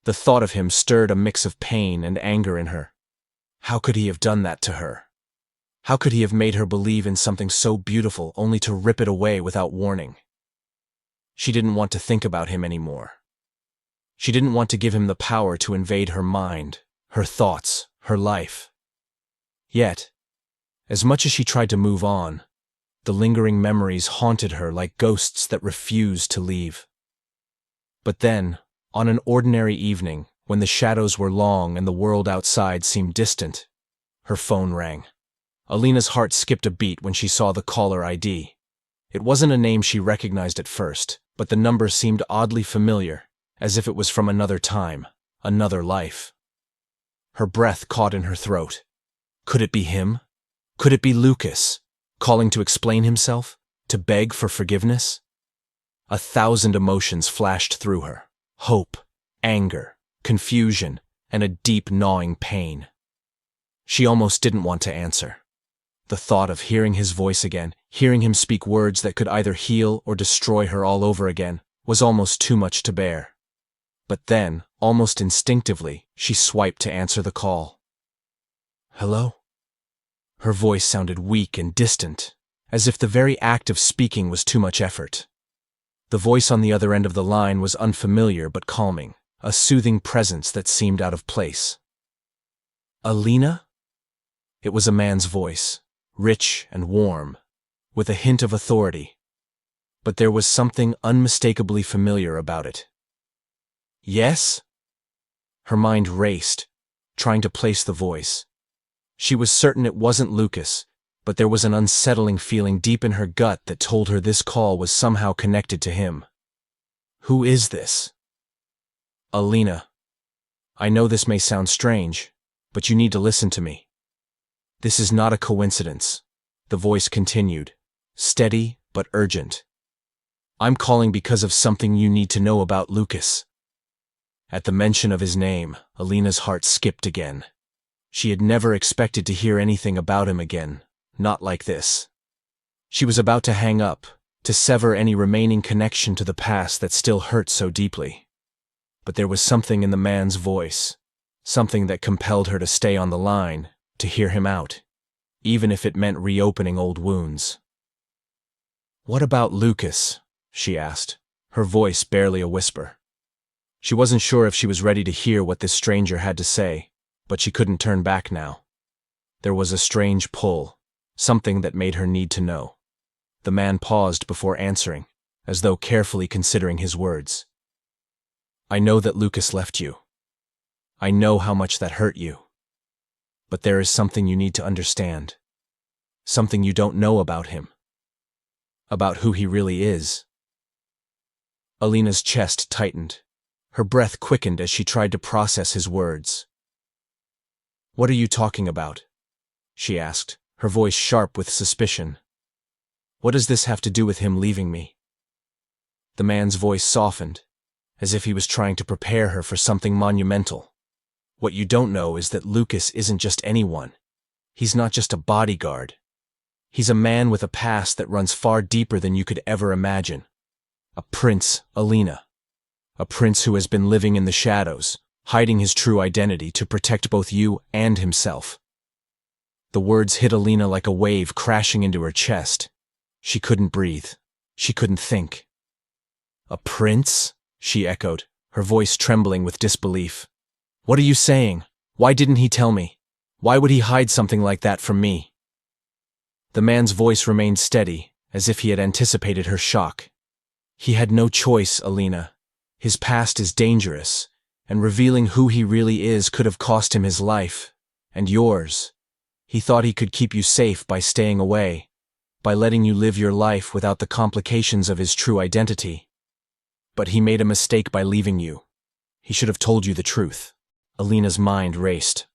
The thought of him stirred a mix of pain and anger in her. How could he have done that to her? How could he have made her believe in something so beautiful only to rip it away without warning? She didn't want to think about him anymore. She didn't want to give him the power to invade her mind, her thoughts, her life. Yet, as much as she tried to move on, the lingering memories haunted her like ghosts that refused to leave. But then, on an ordinary evening, when the shadows were long and the world outside seemed distant, her phone rang. Alina's heart skipped a beat when she saw the caller ID. It wasn't a name she recognized at first, but the number seemed oddly familiar, as if it was from another time, another life. Her breath caught in her throat. Could it be him? Could it be Lucas, calling to explain himself, to beg for forgiveness? 1,000 emotions flashed through her. Hope, anger, confusion, and a deep gnawing pain. She almost didn't want to answer. The thought of hearing his voice again, hearing him speak words that could either heal or destroy her all over again, was almost too much to bear. But then, almost instinctively, she swiped to answer the call. Hello? Her voice sounded weak and distant, as if the very act of speaking was too much effort. The voice on the other end of the line was unfamiliar but calming, a soothing presence that seemed out of place. Alina? It was a man's voice, rich and warm, with a hint of authority. But there was something unmistakably familiar about it. Yes? Her mind raced, trying to place the voice. She was certain it wasn't Lucas, but there was an unsettling feeling deep in her gut that told her this call was somehow connected to him. Who is this? Alina. I know this may sound strange, but you need to listen to me. This is not a coincidence, the voice continued, steady but urgent. I'm calling because of something you need to know about Lucas. At the mention of his name, Alina's heart skipped again. She had never expected to hear anything about him again, not like this. She was about to hang up, to sever any remaining connection to the past that still hurt so deeply. But there was something in the man's voice, something that compelled her to stay on the line, to hear him out, even if it meant reopening old wounds. What about Lucas? She asked, her voice barely a whisper. She wasn't sure if she was ready to hear what this stranger had to say, but she couldn't turn back now. There was a strange pull, something that made her need to know. The man paused before answering, as though carefully considering his words. I know that Lucas left you. I know how much that hurt you. But there is something you need to understand. Something you don't know about him. About who he really is. Alina's chest tightened. Her breath quickened as she tried to process his words. "What are you talking about?" she asked, her voice sharp with suspicion. "What does this have to do with him leaving me?" The man's voice softened, as if he was trying to prepare her for something monumental. "What you don't know is that Lucas isn't just anyone. He's not just a bodyguard. He's a man with a past that runs far deeper than you could ever imagine. A prince, Alina. A prince who has been living in the shadows, hiding his true identity to protect both you and himself." The words hit Alina like a wave crashing into her chest. She couldn't breathe. She couldn't think. "A prince?" she echoed, her voice trembling with disbelief. "What are you saying? Why didn't he tell me? Why would he hide something like that from me?" The man's voice remained steady, as if he had anticipated her shock. "He had no choice, Alina. His past is dangerous, and revealing who he really is could have cost him his life, and yours. He thought he could keep you safe by staying away, by letting you live your life without the complications of his true identity. But he made a mistake by leaving you. He should have told you the truth." Alina's mind raced.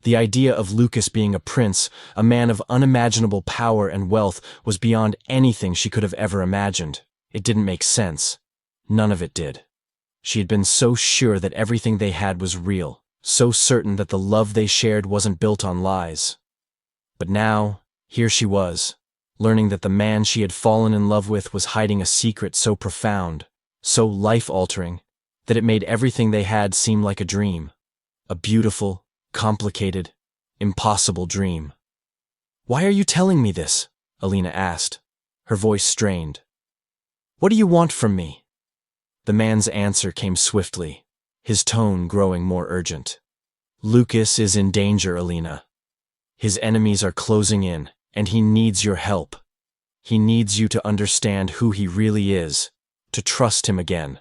The idea of Lucas being a prince, a man of unimaginable power and wealth, was beyond anything she could have ever imagined. It didn't make sense. None of it did. She had been so sure that everything they had was real, so certain that the love they shared wasn't built on lies. But now, here she was, learning that the man she had fallen in love with was hiding a secret so profound, so life-altering, that it made everything they had seem like a dream. A beautiful, complicated, impossible dream. "Why are you telling me this?" Alina asked, her voice strained. "What do you want from me?" The man's answer came swiftly, his tone growing more urgent. "Lucas is in danger, Alina. His enemies are closing in, and he needs your help. He needs you to understand who he really is, to trust him again.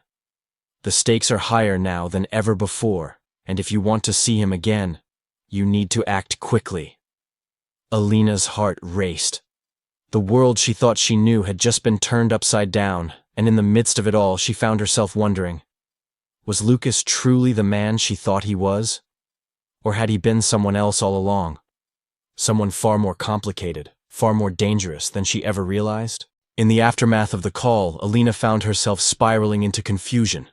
The stakes are higher now than ever before, and if you want to see him again, you need to act quickly." Alina's heart raced. The world she thought she knew had just been turned upside down, and in the midst of it all she found herself wondering, was Lucas truly the man she thought he was? Or had he been someone else all along? Someone far more complicated, far more dangerous than she ever realized? In the aftermath of the call, Alina found herself spiraling into confusion,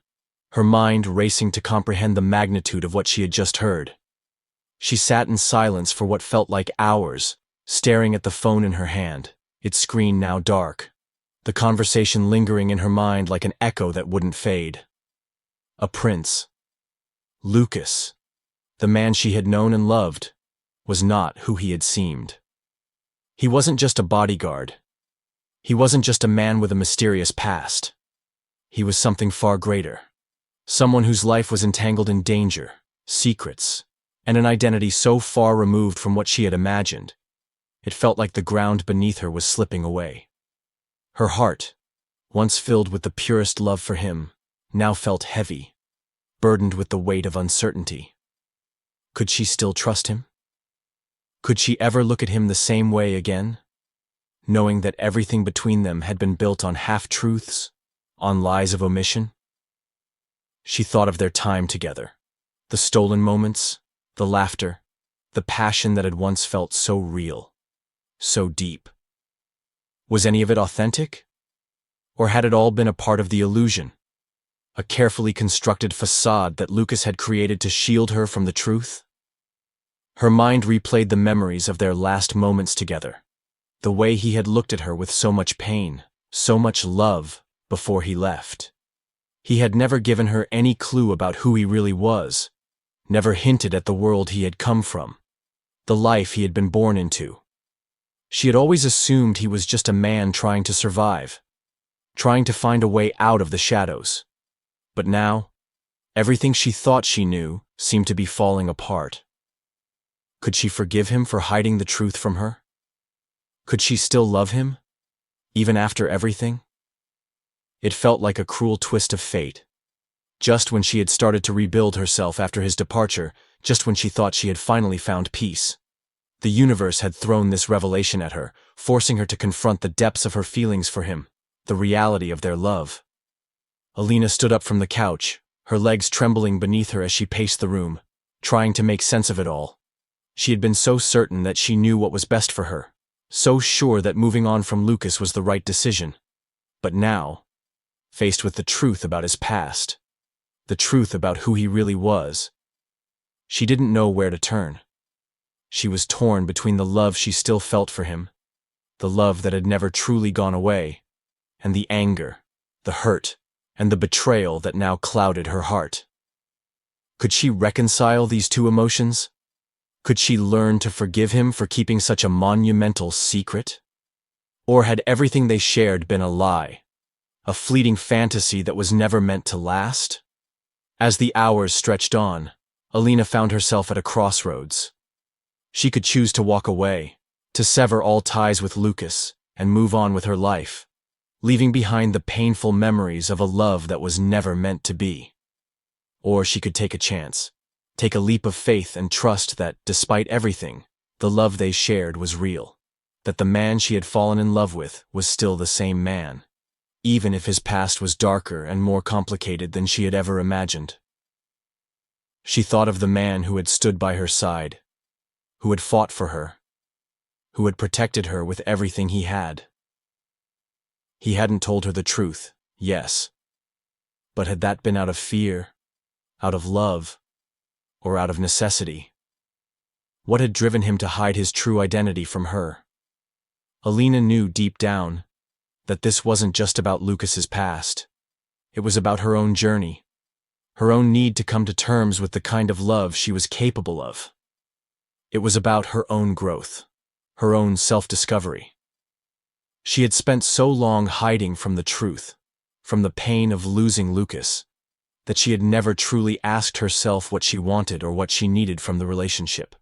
her mind racing to comprehend the magnitude of what she had just heard. She sat in silence for what felt like hours, staring at the phone in her hand, its screen now dark, the conversation lingering in her mind like an echo that wouldn't fade. A prince. Lucas, the man she had known and loved, was not who he had seemed. He wasn't just a bodyguard. He wasn't just a man with a mysterious past. He was something far greater. Someone whose life was entangled in danger, secrets, and an identity so far removed from what she had imagined. It felt like the ground beneath her was slipping away. Her heart, once filled with the purest love for him, now felt heavy, burdened with the weight of uncertainty. Could she still trust him? Could she ever look at him the same way again, knowing that everything between them had been built on half-truths, on lies of omission? She thought of their time together, the stolen moments, the laughter, the passion that had once felt so real, so deep. Was any of it authentic? Or had it all been a part of the illusion, a carefully constructed facade that Lucas had created to shield her from the truth? Her mind replayed the memories of their last moments together, the way he had looked at her with so much pain, so much love, before he left. He had never given her any clue about who he really was, never hinted at the world he had come from, the life he had been born into. She had always assumed he was just a man trying to survive, trying to find a way out of the shadows. But now, everything she thought she knew seemed to be falling apart. Could she forgive him for hiding the truth from her? Could she still love him, even after everything? It felt like a cruel twist of fate. Just when she had started to rebuild herself after his departure, just when she thought she had finally found peace, the universe had thrown this revelation at her, forcing her to confront the depths of her feelings for him, the reality of their love. Alina stood up from the couch, her legs trembling beneath her as she paced the room, trying to make sense of it all. She had been so certain that she knew what was best for her, so sure that moving on from Lucas was the right decision. But now, faced with the truth about his past, the truth about who he really was, she didn't know where to turn. She was torn between the love she still felt for him, the love that had never truly gone away, and the anger, the hurt, and the betrayal that now clouded her heart. Could she reconcile these two emotions? Could she learn to forgive him for keeping such a monumental secret? Or had everything they shared been a lie, a fleeting fantasy that was never meant to last? As the hours stretched on, Alina found herself at a crossroads. She could choose to walk away, to sever all ties with Lucas, and move on with her life, leaving behind the painful memories of a love that was never meant to be. Or she could take a chance, take a leap of faith and trust that, despite everything, the love they shared was real, that the man she had fallen in love with was still the same man, even if his past was darker and more complicated than she had ever imagined. She thought of the man who had stood by her side, who had fought for her, who had protected her with everything he had. He hadn't told her the truth, yes. But had that been out of fear, out of love, or out of necessity? What had driven him to hide his true identity from her? Alina knew deep down that this wasn't just about Lucas's past. It was about her own journey, her own need to come to terms with the kind of love she was capable of. It was about her own growth, her own self-discovery. She had spent so long hiding from the truth, from the pain of losing Lucas, that she had never truly asked herself what she wanted or what she needed from the relationship.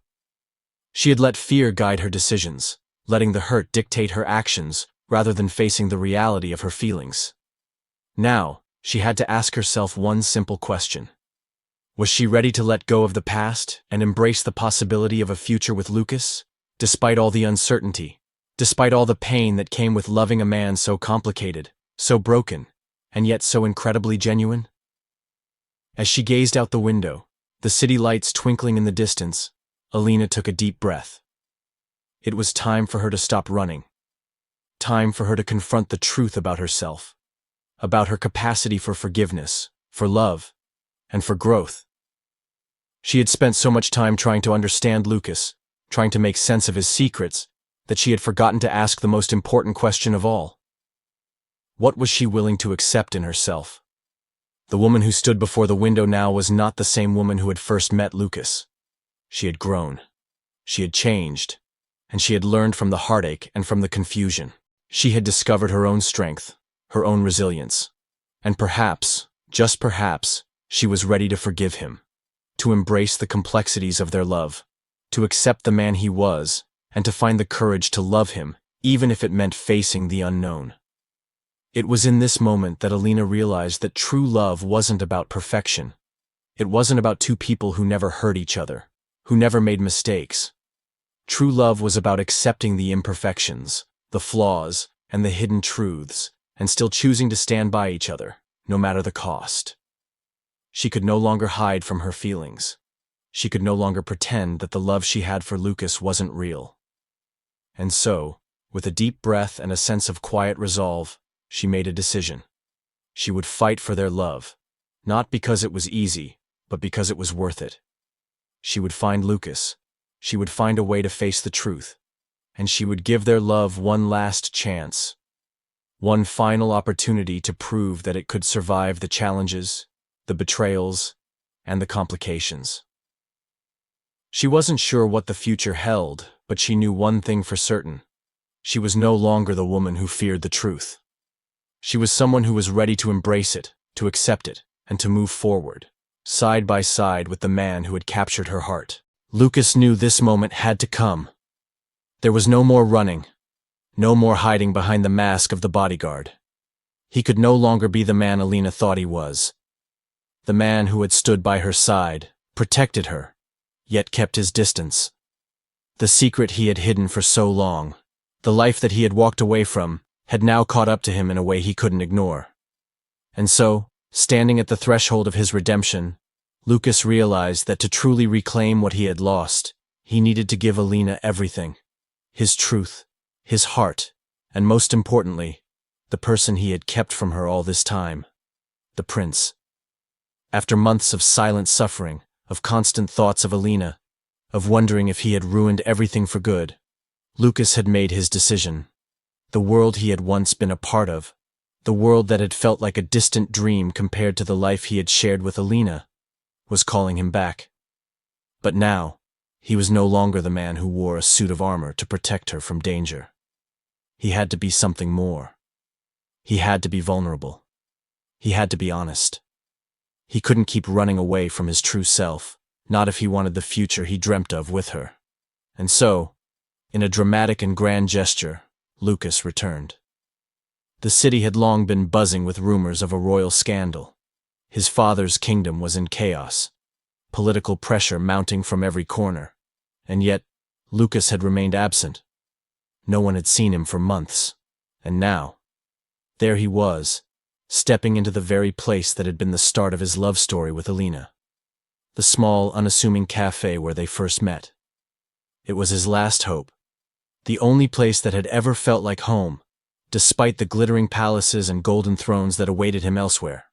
She had let fear guide her decisions, letting the hurt dictate her actions rather than facing the reality of her feelings. Now, she had to ask herself one simple question. Was she ready to let go of the past and embrace the possibility of a future with Lucas, despite all the uncertainty, despite all the pain that came with loving a man so complicated, so broken, and yet so incredibly genuine? As she gazed out the window, the city lights twinkling in the distance, Alina took a deep breath. It was time for her to stop running. Time for her to confront the truth about herself, about her capacity for forgiveness, for love, and for growth. She had spent so much time trying to understand Lucas, trying to make sense of his secrets, that she had forgotten to ask the most important question of all. What was she willing to accept in herself? The woman who stood before the window now was not the same woman who had first met Lucas. She had grown. She had changed. And she had learned from the heartache and from the confusion. She had discovered her own strength, her own resilience. And perhaps, just perhaps, she was ready to forgive him, to embrace the complexities of their love, to accept the man he was, and to find the courage to love him, even if it meant facing the unknown. It was in this moment that Alina realized that true love wasn't about perfection. It wasn't about two people who never hurt each other, who never made mistakes. True love was about accepting the imperfections, the flaws, and the hidden truths, and still choosing to stand by each other, no matter the cost. She could no longer hide from her feelings. She could no longer pretend that the love she had for Lucas wasn't real. And so, with a deep breath and a sense of quiet resolve, she made a decision. She would fight for their love, not because it was easy, but because it was worth it. She would find Lucas. She would find a way to face the truth, and she would give their love one last chance, one final opportunity to prove that it could survive the challenges, the betrayals, and the complications. She wasn't sure what the future held, but she knew one thing for certain. She was no longer the woman who feared the truth. She was someone who was ready to embrace it, to accept it, and to move forward, side by side with the man who had captured her heart. Lucas knew this moment had to come. There was no more running, no more hiding behind the mask of the bodyguard. He could no longer be the man Alina thought he was. The man who had stood by her side, protected her, yet kept his distance. The secret he had hidden for so long, the life that he had walked away from, had now caught up to him in a way he couldn't ignore. And so, standing at the threshold of his redemption, Lucas realized that to truly reclaim what he had lost, He needed to give Alina everything. His truth, his heart, and most importantly, the person he had kept from her all this time. The prince. After months of silent suffering, of constant thoughts of Alina, of wondering if he had ruined everything for good, Lucas had made his decision. The world he had once been a part of, the world that had felt like a distant dream compared to the life he had shared with Alina, was calling him back. But now, he was no longer the man who wore a suit of armor to protect her from danger. He had to be something more. He had to be vulnerable. He had to be honest. He couldn't keep running away from his true self, not if he wanted the future he dreamt of with her. And so, in a dramatic and grand gesture, Lucas returned. The city had long been buzzing with rumors of a royal scandal. His father's kingdom was in chaos, political pressure mounting from every corner, and yet Lucas had remained absent. No one had seen him for months, and now, there he was, stepping into the very place that had been the start of his love story with Alina. The small, unassuming cafe where they first met. It was his last hope, the only place that had ever felt like home, despite the glittering palaces and golden thrones that awaited him elsewhere.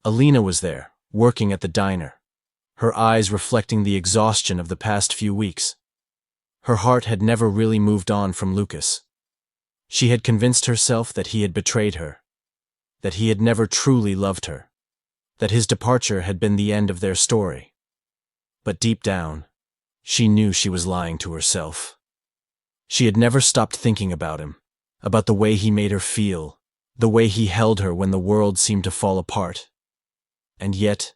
Alina was there, working at the diner, her eyes reflecting the exhaustion of the past few weeks. Her heart had never really moved on from Lucas. She had convinced herself that he had betrayed her, that he had never truly loved her, that his departure had been the end of their story. But deep down, she knew she was lying to herself. She had never stopped thinking about him, about the way he made her feel, the way he held her when the world seemed to fall apart. And yet,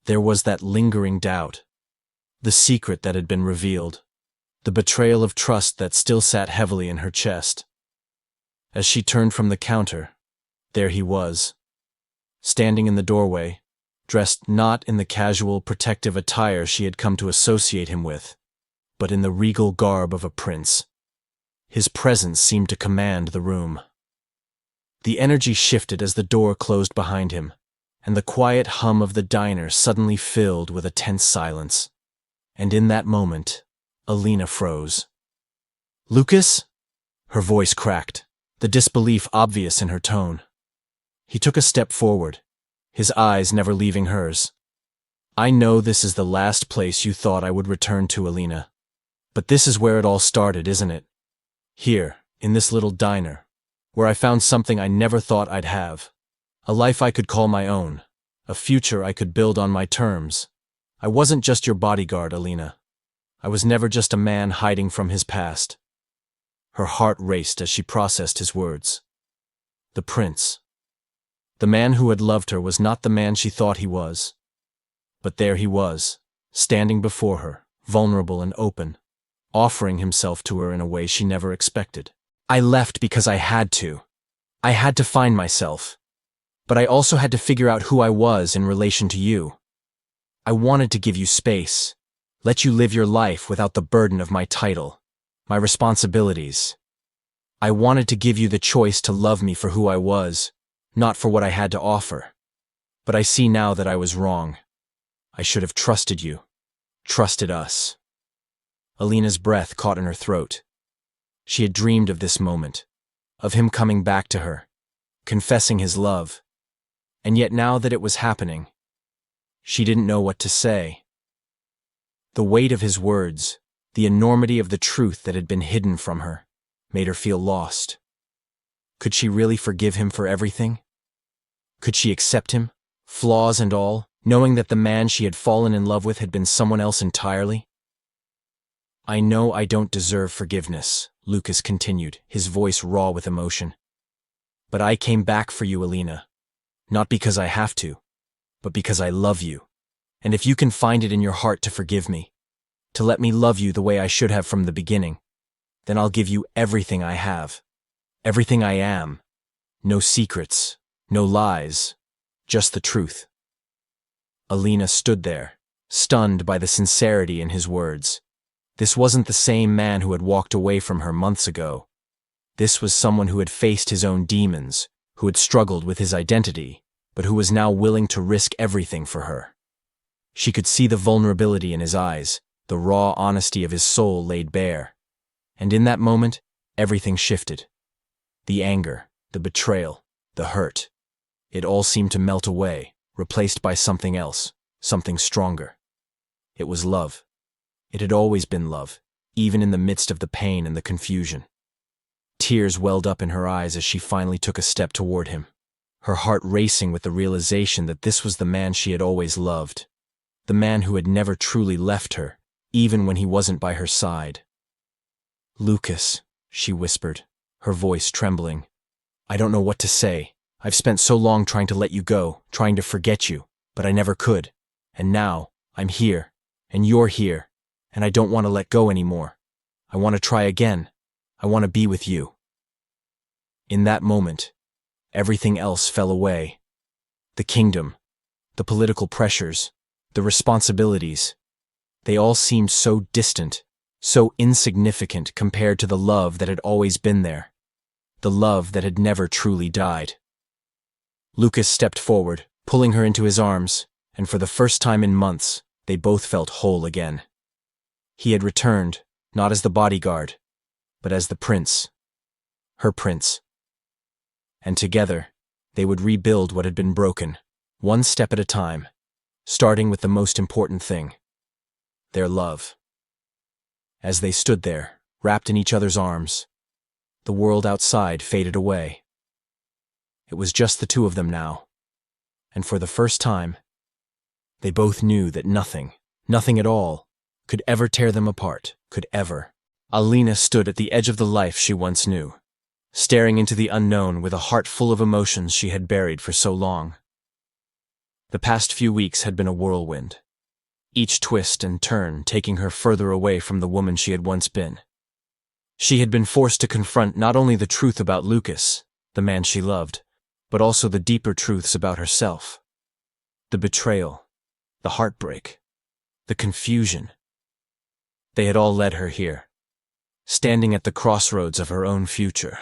there was that lingering doubt, the secret that had been revealed, the betrayal of trust that still sat heavily in her chest. As she turned from the counter, there he was, standing in the doorway, dressed not in the casual, protective attire she had come to associate him with, but in the regal garb of a prince. His presence seemed to command the room. The energy shifted as the door closed behind him, and the quiet hum of the diner suddenly filled with a tense silence. And in that moment, Alina froze. "Lucas?" Her voice cracked, the disbelief obvious in her tone. He took a step forward, his eyes never leaving hers. "I know this is the last place you thought I would return to, Alina. But this is where it all started, isn't it? Here, in this little diner, where I found something I never thought I'd have. A life I could call my own, a future I could build on my terms. I wasn't just your bodyguard, Alina. I was never just a man hiding from his past." Her heart raced as she processed his words. The prince. The man who had loved her was not the man she thought he was. But there he was, standing before her, vulnerable and open, offering himself to her in a way she never expected. "I left because I had to. I had to find myself. But I also had to figure out who I was in relation to you. I wanted to give you space, let you live your life without the burden of my title, my responsibilities. I wanted to give you the choice to love me for who I was, not for what I had to offer. But I see now that I was wrong. I should have trusted you, trusted us." Alina's breath caught in her throat. She had dreamed of this moment, of him coming back to her, confessing his love. And yet now that it was happening, she didn't know what to say. The weight of his words, the enormity of the truth that had been hidden from her, made her feel lost. Could she really forgive him for everything? Could she accept him, flaws and all, knowing that the man she had fallen in love with had been someone else entirely? "I know I don't deserve forgiveness," Lucas continued, his voice raw with emotion. "But I came back for you, Alina. Not because I have to, but because I love you. And if you can find it in your heart to forgive me, to let me love you the way I should have from the beginning, then I'll give you everything I have, everything I am. No secrets, no lies, just the truth." Alina stood there, stunned by the sincerity in his words. This wasn't the same man who had walked away from her months ago. This was someone who had faced his own demons, who had struggled with his identity, but who was now willing to risk everything for her. She could see the vulnerability in his eyes, the raw honesty of his soul laid bare. And in that moment, everything shifted. The anger, the betrayal, the hurt. It all seemed to melt away, replaced by something else, something stronger. It was love. It had always been love, even in the midst of the pain and the confusion. Tears welled up in her eyes as she finally took a step toward him, her heart racing with the realization that this was the man she had always loved, the man who had never truly left her, even when he wasn't by her side. "Lucas," she whispered, her voice trembling. "I don't know what to say. I've spent so long trying to let you go, trying to forget you, but I never could. And now, I'm here, and you're here, and I don't want to let go anymore. I want to try again. I want to be with you." In that moment, everything else fell away. The kingdom, the political pressures, the responsibilities. They all seemed so distant, so insignificant compared to the love that had always been there, the love that had never truly died. Lucas stepped forward, pulling her into his arms, and for the first time in months, they both felt whole again. He had returned, not as the bodyguard, but as the prince, her prince. And together, they would rebuild what had been broken, one step at a time, starting with the most important thing, their love. As they stood there, wrapped in each other's arms, the world outside faded away. It was just the two of them now, and for the first time, they both knew that nothing, nothing at all, could ever tear them apart, could ever. Alina stood at the edge of the life she once knew, staring into the unknown with a heart full of emotions she had buried for so long. The past few weeks had been a whirlwind, each twist and turn taking her further away from the woman she had once been. She had been forced to confront not only the truth about Lucas, the man she loved, but also the deeper truths about herself. The betrayal, the heartbreak, the confusion. They had all led her here, standing at the crossroads of her own future.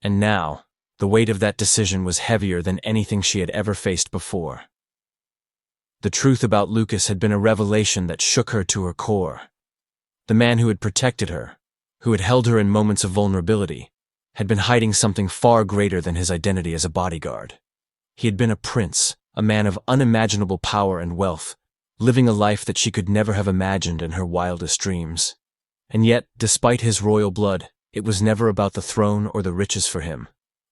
And now, the weight of that decision was heavier than anything she had ever faced before. The truth about Lucas had been a revelation that shook her to her core. The man who had protected her, who had held her in moments of vulnerability, had been hiding something far greater than his identity as a bodyguard. He had been a prince, a man of unimaginable power and wealth, living a life that she could never have imagined in her wildest dreams. And yet, despite his royal blood, it was never about the throne or the riches for him.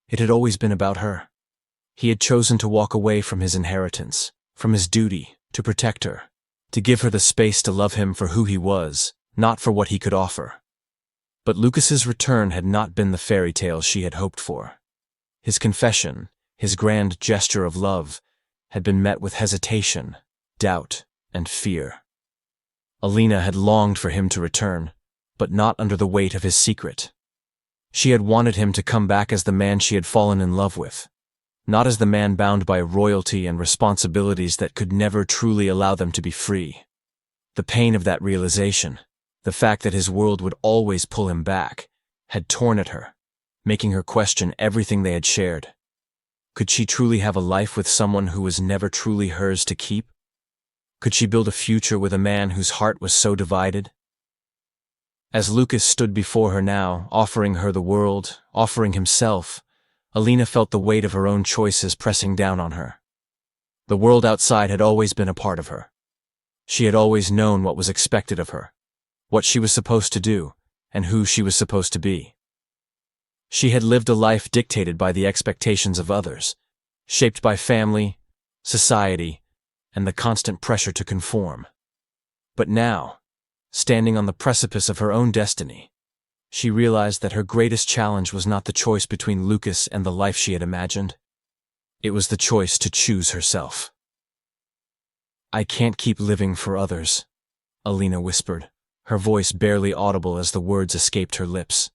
It had always been about her. He had chosen to walk away from his inheritance, from his duty, to protect her, to give her the space to love him for who he was, not for what he could offer. But Lucas's return had not been the fairy tale she had hoped for. His confession, his grand gesture of love, had been met with hesitation, doubt, and fear. Alina had longed for him to return, but not under the weight of his secret. She had wanted him to come back as the man she had fallen in love with, not as the man bound by royalty and responsibilities that could never truly allow them to be free. The pain of that realization, the fact that his world would always pull him back, had torn at her, making her question everything they had shared. Could she truly have a life with someone who was never truly hers to keep? Could she build a future with a man whose heart was so divided? As Lucas stood before her now, offering her the world, offering himself, Alina felt the weight of her own choices pressing down on her. The world outside had always been a part of her. She had always known what was expected of her, what she was supposed to do, and who she was supposed to be. She had lived a life dictated by the expectations of others, shaped by family, society, and the constant pressure to conform. But now, standing on the precipice of her own destiny, she realized that her greatest challenge was not the choice between Lucas and the life she had imagined. It was the choice to choose herself. "I can't keep living for others," Alina whispered, her voice barely audible as the words escaped her lips.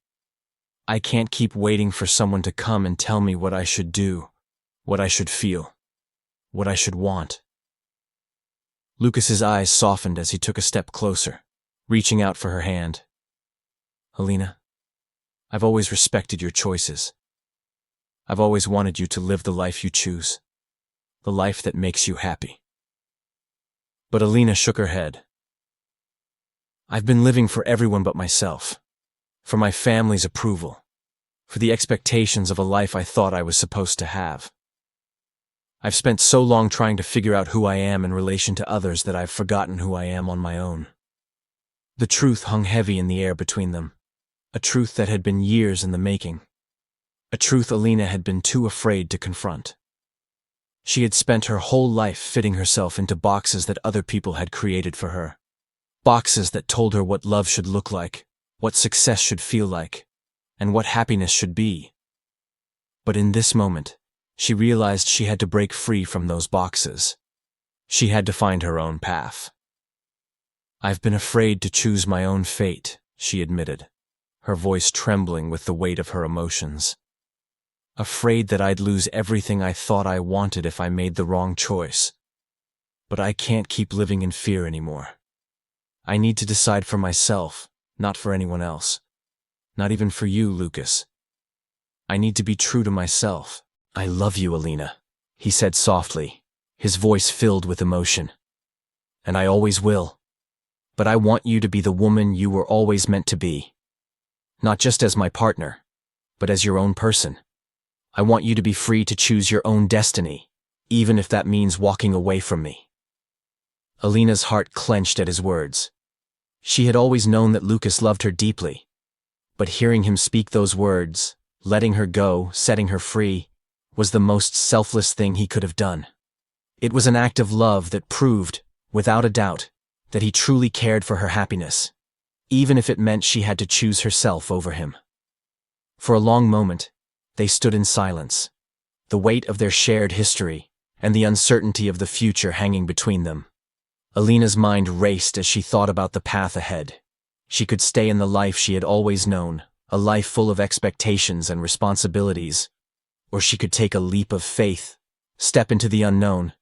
"I can't keep waiting for someone to come and tell me what I should do, what I should feel, what I should want." Lucas's eyes softened as he took a step closer, reaching out for her hand. "Alina, I've always respected your choices. I've always wanted you to live the life you choose, the life that makes you happy." But Alina shook her head. I've been living for everyone but myself, for my family's approval, for the expectations of a life I thought I was supposed to have. I've spent so long trying to figure out who I am in relation to others that I've forgotten who I am on my own. The truth hung heavy in the air between them, a truth that had been years in the making, a truth Alina had been too afraid to confront. She had spent her whole life fitting herself into boxes that other people had created for her, boxes that told her what love should look like, what success should feel like, and what happiness should be. But in this moment, she realized she had to break free from those boxes. She had to find her own path. "I've been afraid to choose my own fate," she admitted, her voice trembling with the weight of her emotions. "Afraid that I'd lose everything I thought I wanted if I made the wrong choice. But I can't keep living in fear anymore. I need to decide for myself, not for anyone else. Not even for you, Lucas. I need to be true to myself." "I love you, Alina," he said softly, his voice filled with emotion. "And I always will. But I want you to be the woman you were always meant to be. Not just as my partner, but as your own person. I want you to be free to choose your own destiny, even if that means walking away from me." Alina's heart clenched at his words. She had always known that Lucas loved her deeply, but hearing him speak those words, letting her go, setting her free, was the most selfless thing he could have done. It was an act of love that proved, without a doubt, that he truly cared for her happiness, even if it meant she had to choose herself over him. For a long moment, they stood in silence, the weight of their shared history and the uncertainty of the future hanging between them. Alina's mind raced as she thought about the path ahead. She could stay in the life she had always known, a life full of expectations and responsibilities, or she could take a leap of faith, step into the unknown,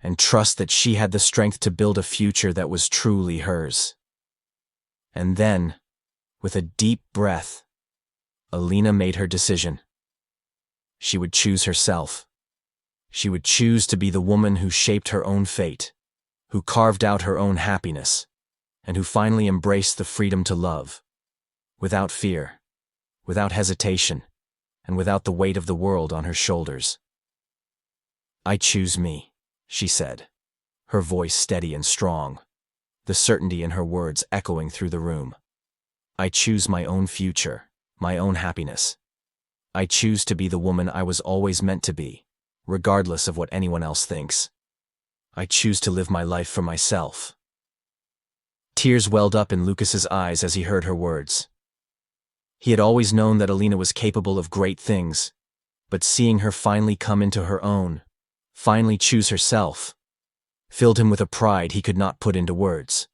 and trust that she had the strength to build a future that was truly hers. And then, with a deep breath, Alina made her decision. She would choose herself. She would choose to be the woman who shaped her own fate, who carved out her own happiness, and who finally embraced the freedom to love, without fear, without hesitation, and without the weight of the world on her shoulders. "I choose me," she said, her voice steady and strong, the certainty in her words echoing through the room. "I choose my own future, my own happiness. I choose to be the woman I was always meant to be, regardless of what anyone else thinks. I choose to live my life for myself." Tears welled up in Lucas's eyes as he heard her words. He had always known that Alina was capable of great things, but seeing her finally come into her own, finally choose herself, filled him with a pride he could not put into words.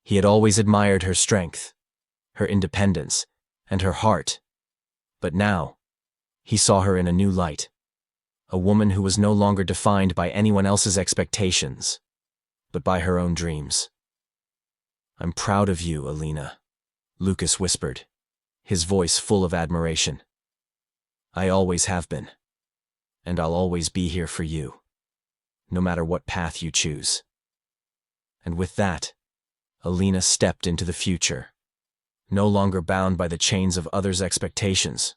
He had always admired her strength, her independence, and her heart, but now, he saw her in a new light, a woman who was no longer defined by anyone else's expectations, but by her own dreams. "I'm proud of you, Alina," Lucas whispered, his voice full of admiration. "I always have been, and I'll always be here for you, no matter what path you choose." And with that, Alina stepped into the future, no longer bound by the chains of others' expectations,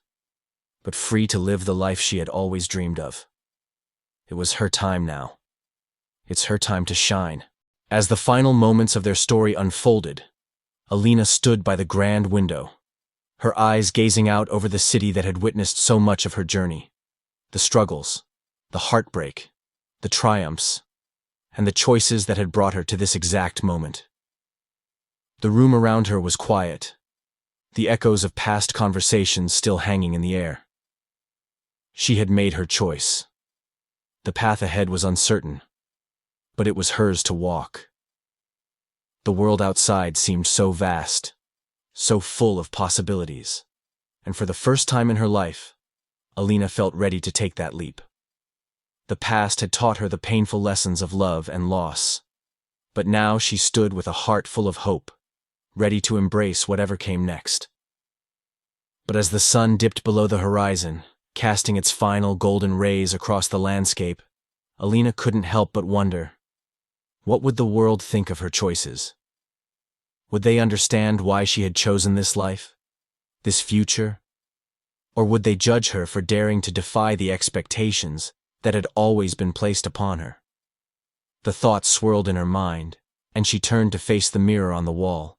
but free to live the life she had always dreamed of. It was her time now. It's her time to shine. As the final moments of their story unfolded, Alina stood by the grand window, her eyes gazing out over the city that had witnessed so much of her journey, the struggles, the heartbreak, the triumphs, and the choices that had brought her to this exact moment. The room around her was quiet, the echoes of past conversations still hanging in the air. She had made her choice. The path ahead was uncertain, but it was hers to walk. The world outside seemed so vast, so full of possibilities, and for the first time in her life, Alina felt ready to take that leap. The past had taught her the painful lessons of love and loss, but now she stood with a heart full of hope, ready to embrace whatever came next. But as the sun dipped below the horizon, casting its final golden rays across the landscape, Alina couldn't help but wonder, what would the world think of her choices? Would they understand why she had chosen this life? This future? Or would they judge her for daring to defy the expectations that had always been placed upon her? The thoughts swirled in her mind, and she turned to face the mirror on the wall,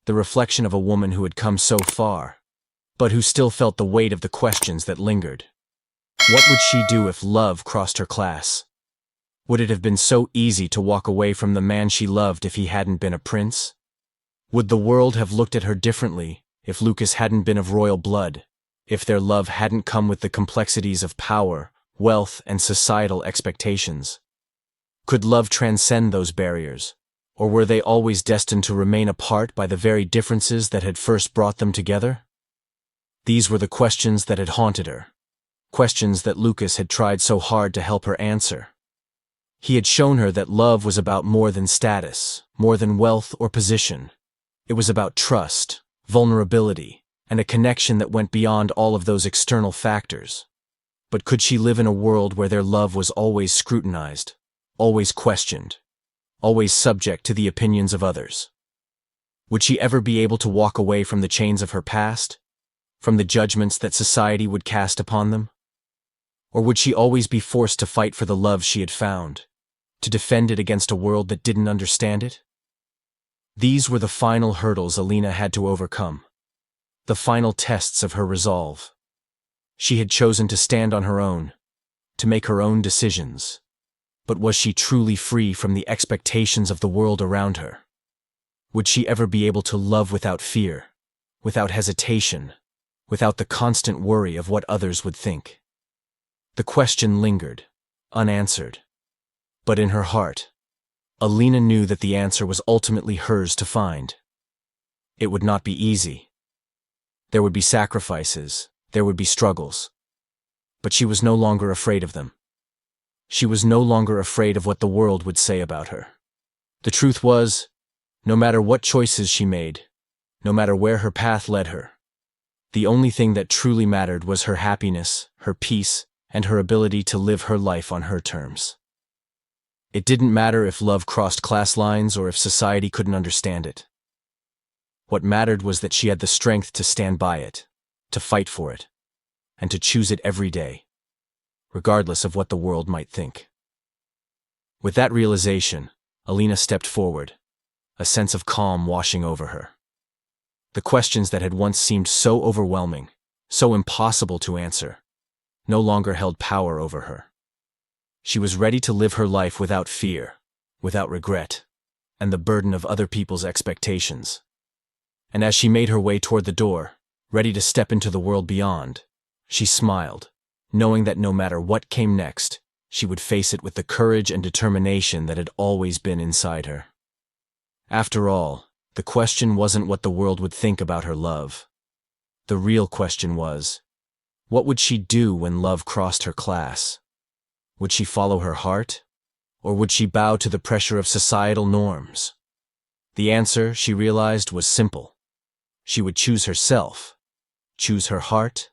the reflection of a woman who had come so far, but who still felt the weight of the questions that lingered. What would she do if love crossed her class? Would it have been so easy to walk away from the man she loved if he hadn't been a prince? Would the world have looked at her differently if Lucas hadn't been of royal blood, if their love hadn't come with the complexities of power, wealth, and societal expectations? Could love transcend those barriers, or were they always destined to remain apart by the very differences that had first brought them together? These were the questions that had haunted her, questions that Lucas had tried so hard to help her answer. He had shown her that love was about more than status, more than wealth or position. It was about trust, vulnerability, and a connection that went beyond all of those external factors. But could she live in a world where their love was always scrutinized, always questioned, always subject to the opinions of others? Would she ever be able to walk away from the chains of her past, from the judgments that society would cast upon them? Or would she always be forced to fight for the love she had found, to defend it against a world that didn't understand it? These were the final hurdles Alina had to overcome, the final tests of her resolve. She had chosen to stand on her own, to make her own decisions. But was she truly free from the expectations of the world around her? Would she ever be able to love without fear, without hesitation, without the constant worry of what others would think? The question lingered, unanswered. But in her heart, Alina knew that the answer was ultimately hers to find. It would not be easy. There would be sacrifices, there would be struggles. But she was no longer afraid of them. She was no longer afraid of what the world would say about her. The truth was, no matter what choices she made, no matter where her path led her, the only thing that truly mattered was her happiness, her peace, and her ability to live her life on her terms. It didn't matter if love crossed class lines or if society couldn't understand it. What mattered was that she had the strength to stand by it, to fight for it, and to choose it every day, regardless of what the world might think. With that realization, Alina stepped forward, a sense of calm washing over her. The questions that had once seemed so overwhelming, so impossible to answer, no longer held power over her. She was ready to live her life without fear, without regret, and the burden of other people's expectations. And as she made her way toward the door, ready to step into the world beyond, she smiled, knowing that no matter what came next, she would face it with the courage and determination that had always been inside her. After all, the question wasn't what the world would think about her love. The real question was, what would she do when love crossed her class? Would she follow her heart, or would she bow to the pressure of societal norms? The answer, she realized, was simple. She would choose herself, choose her heart,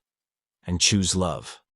and choose love.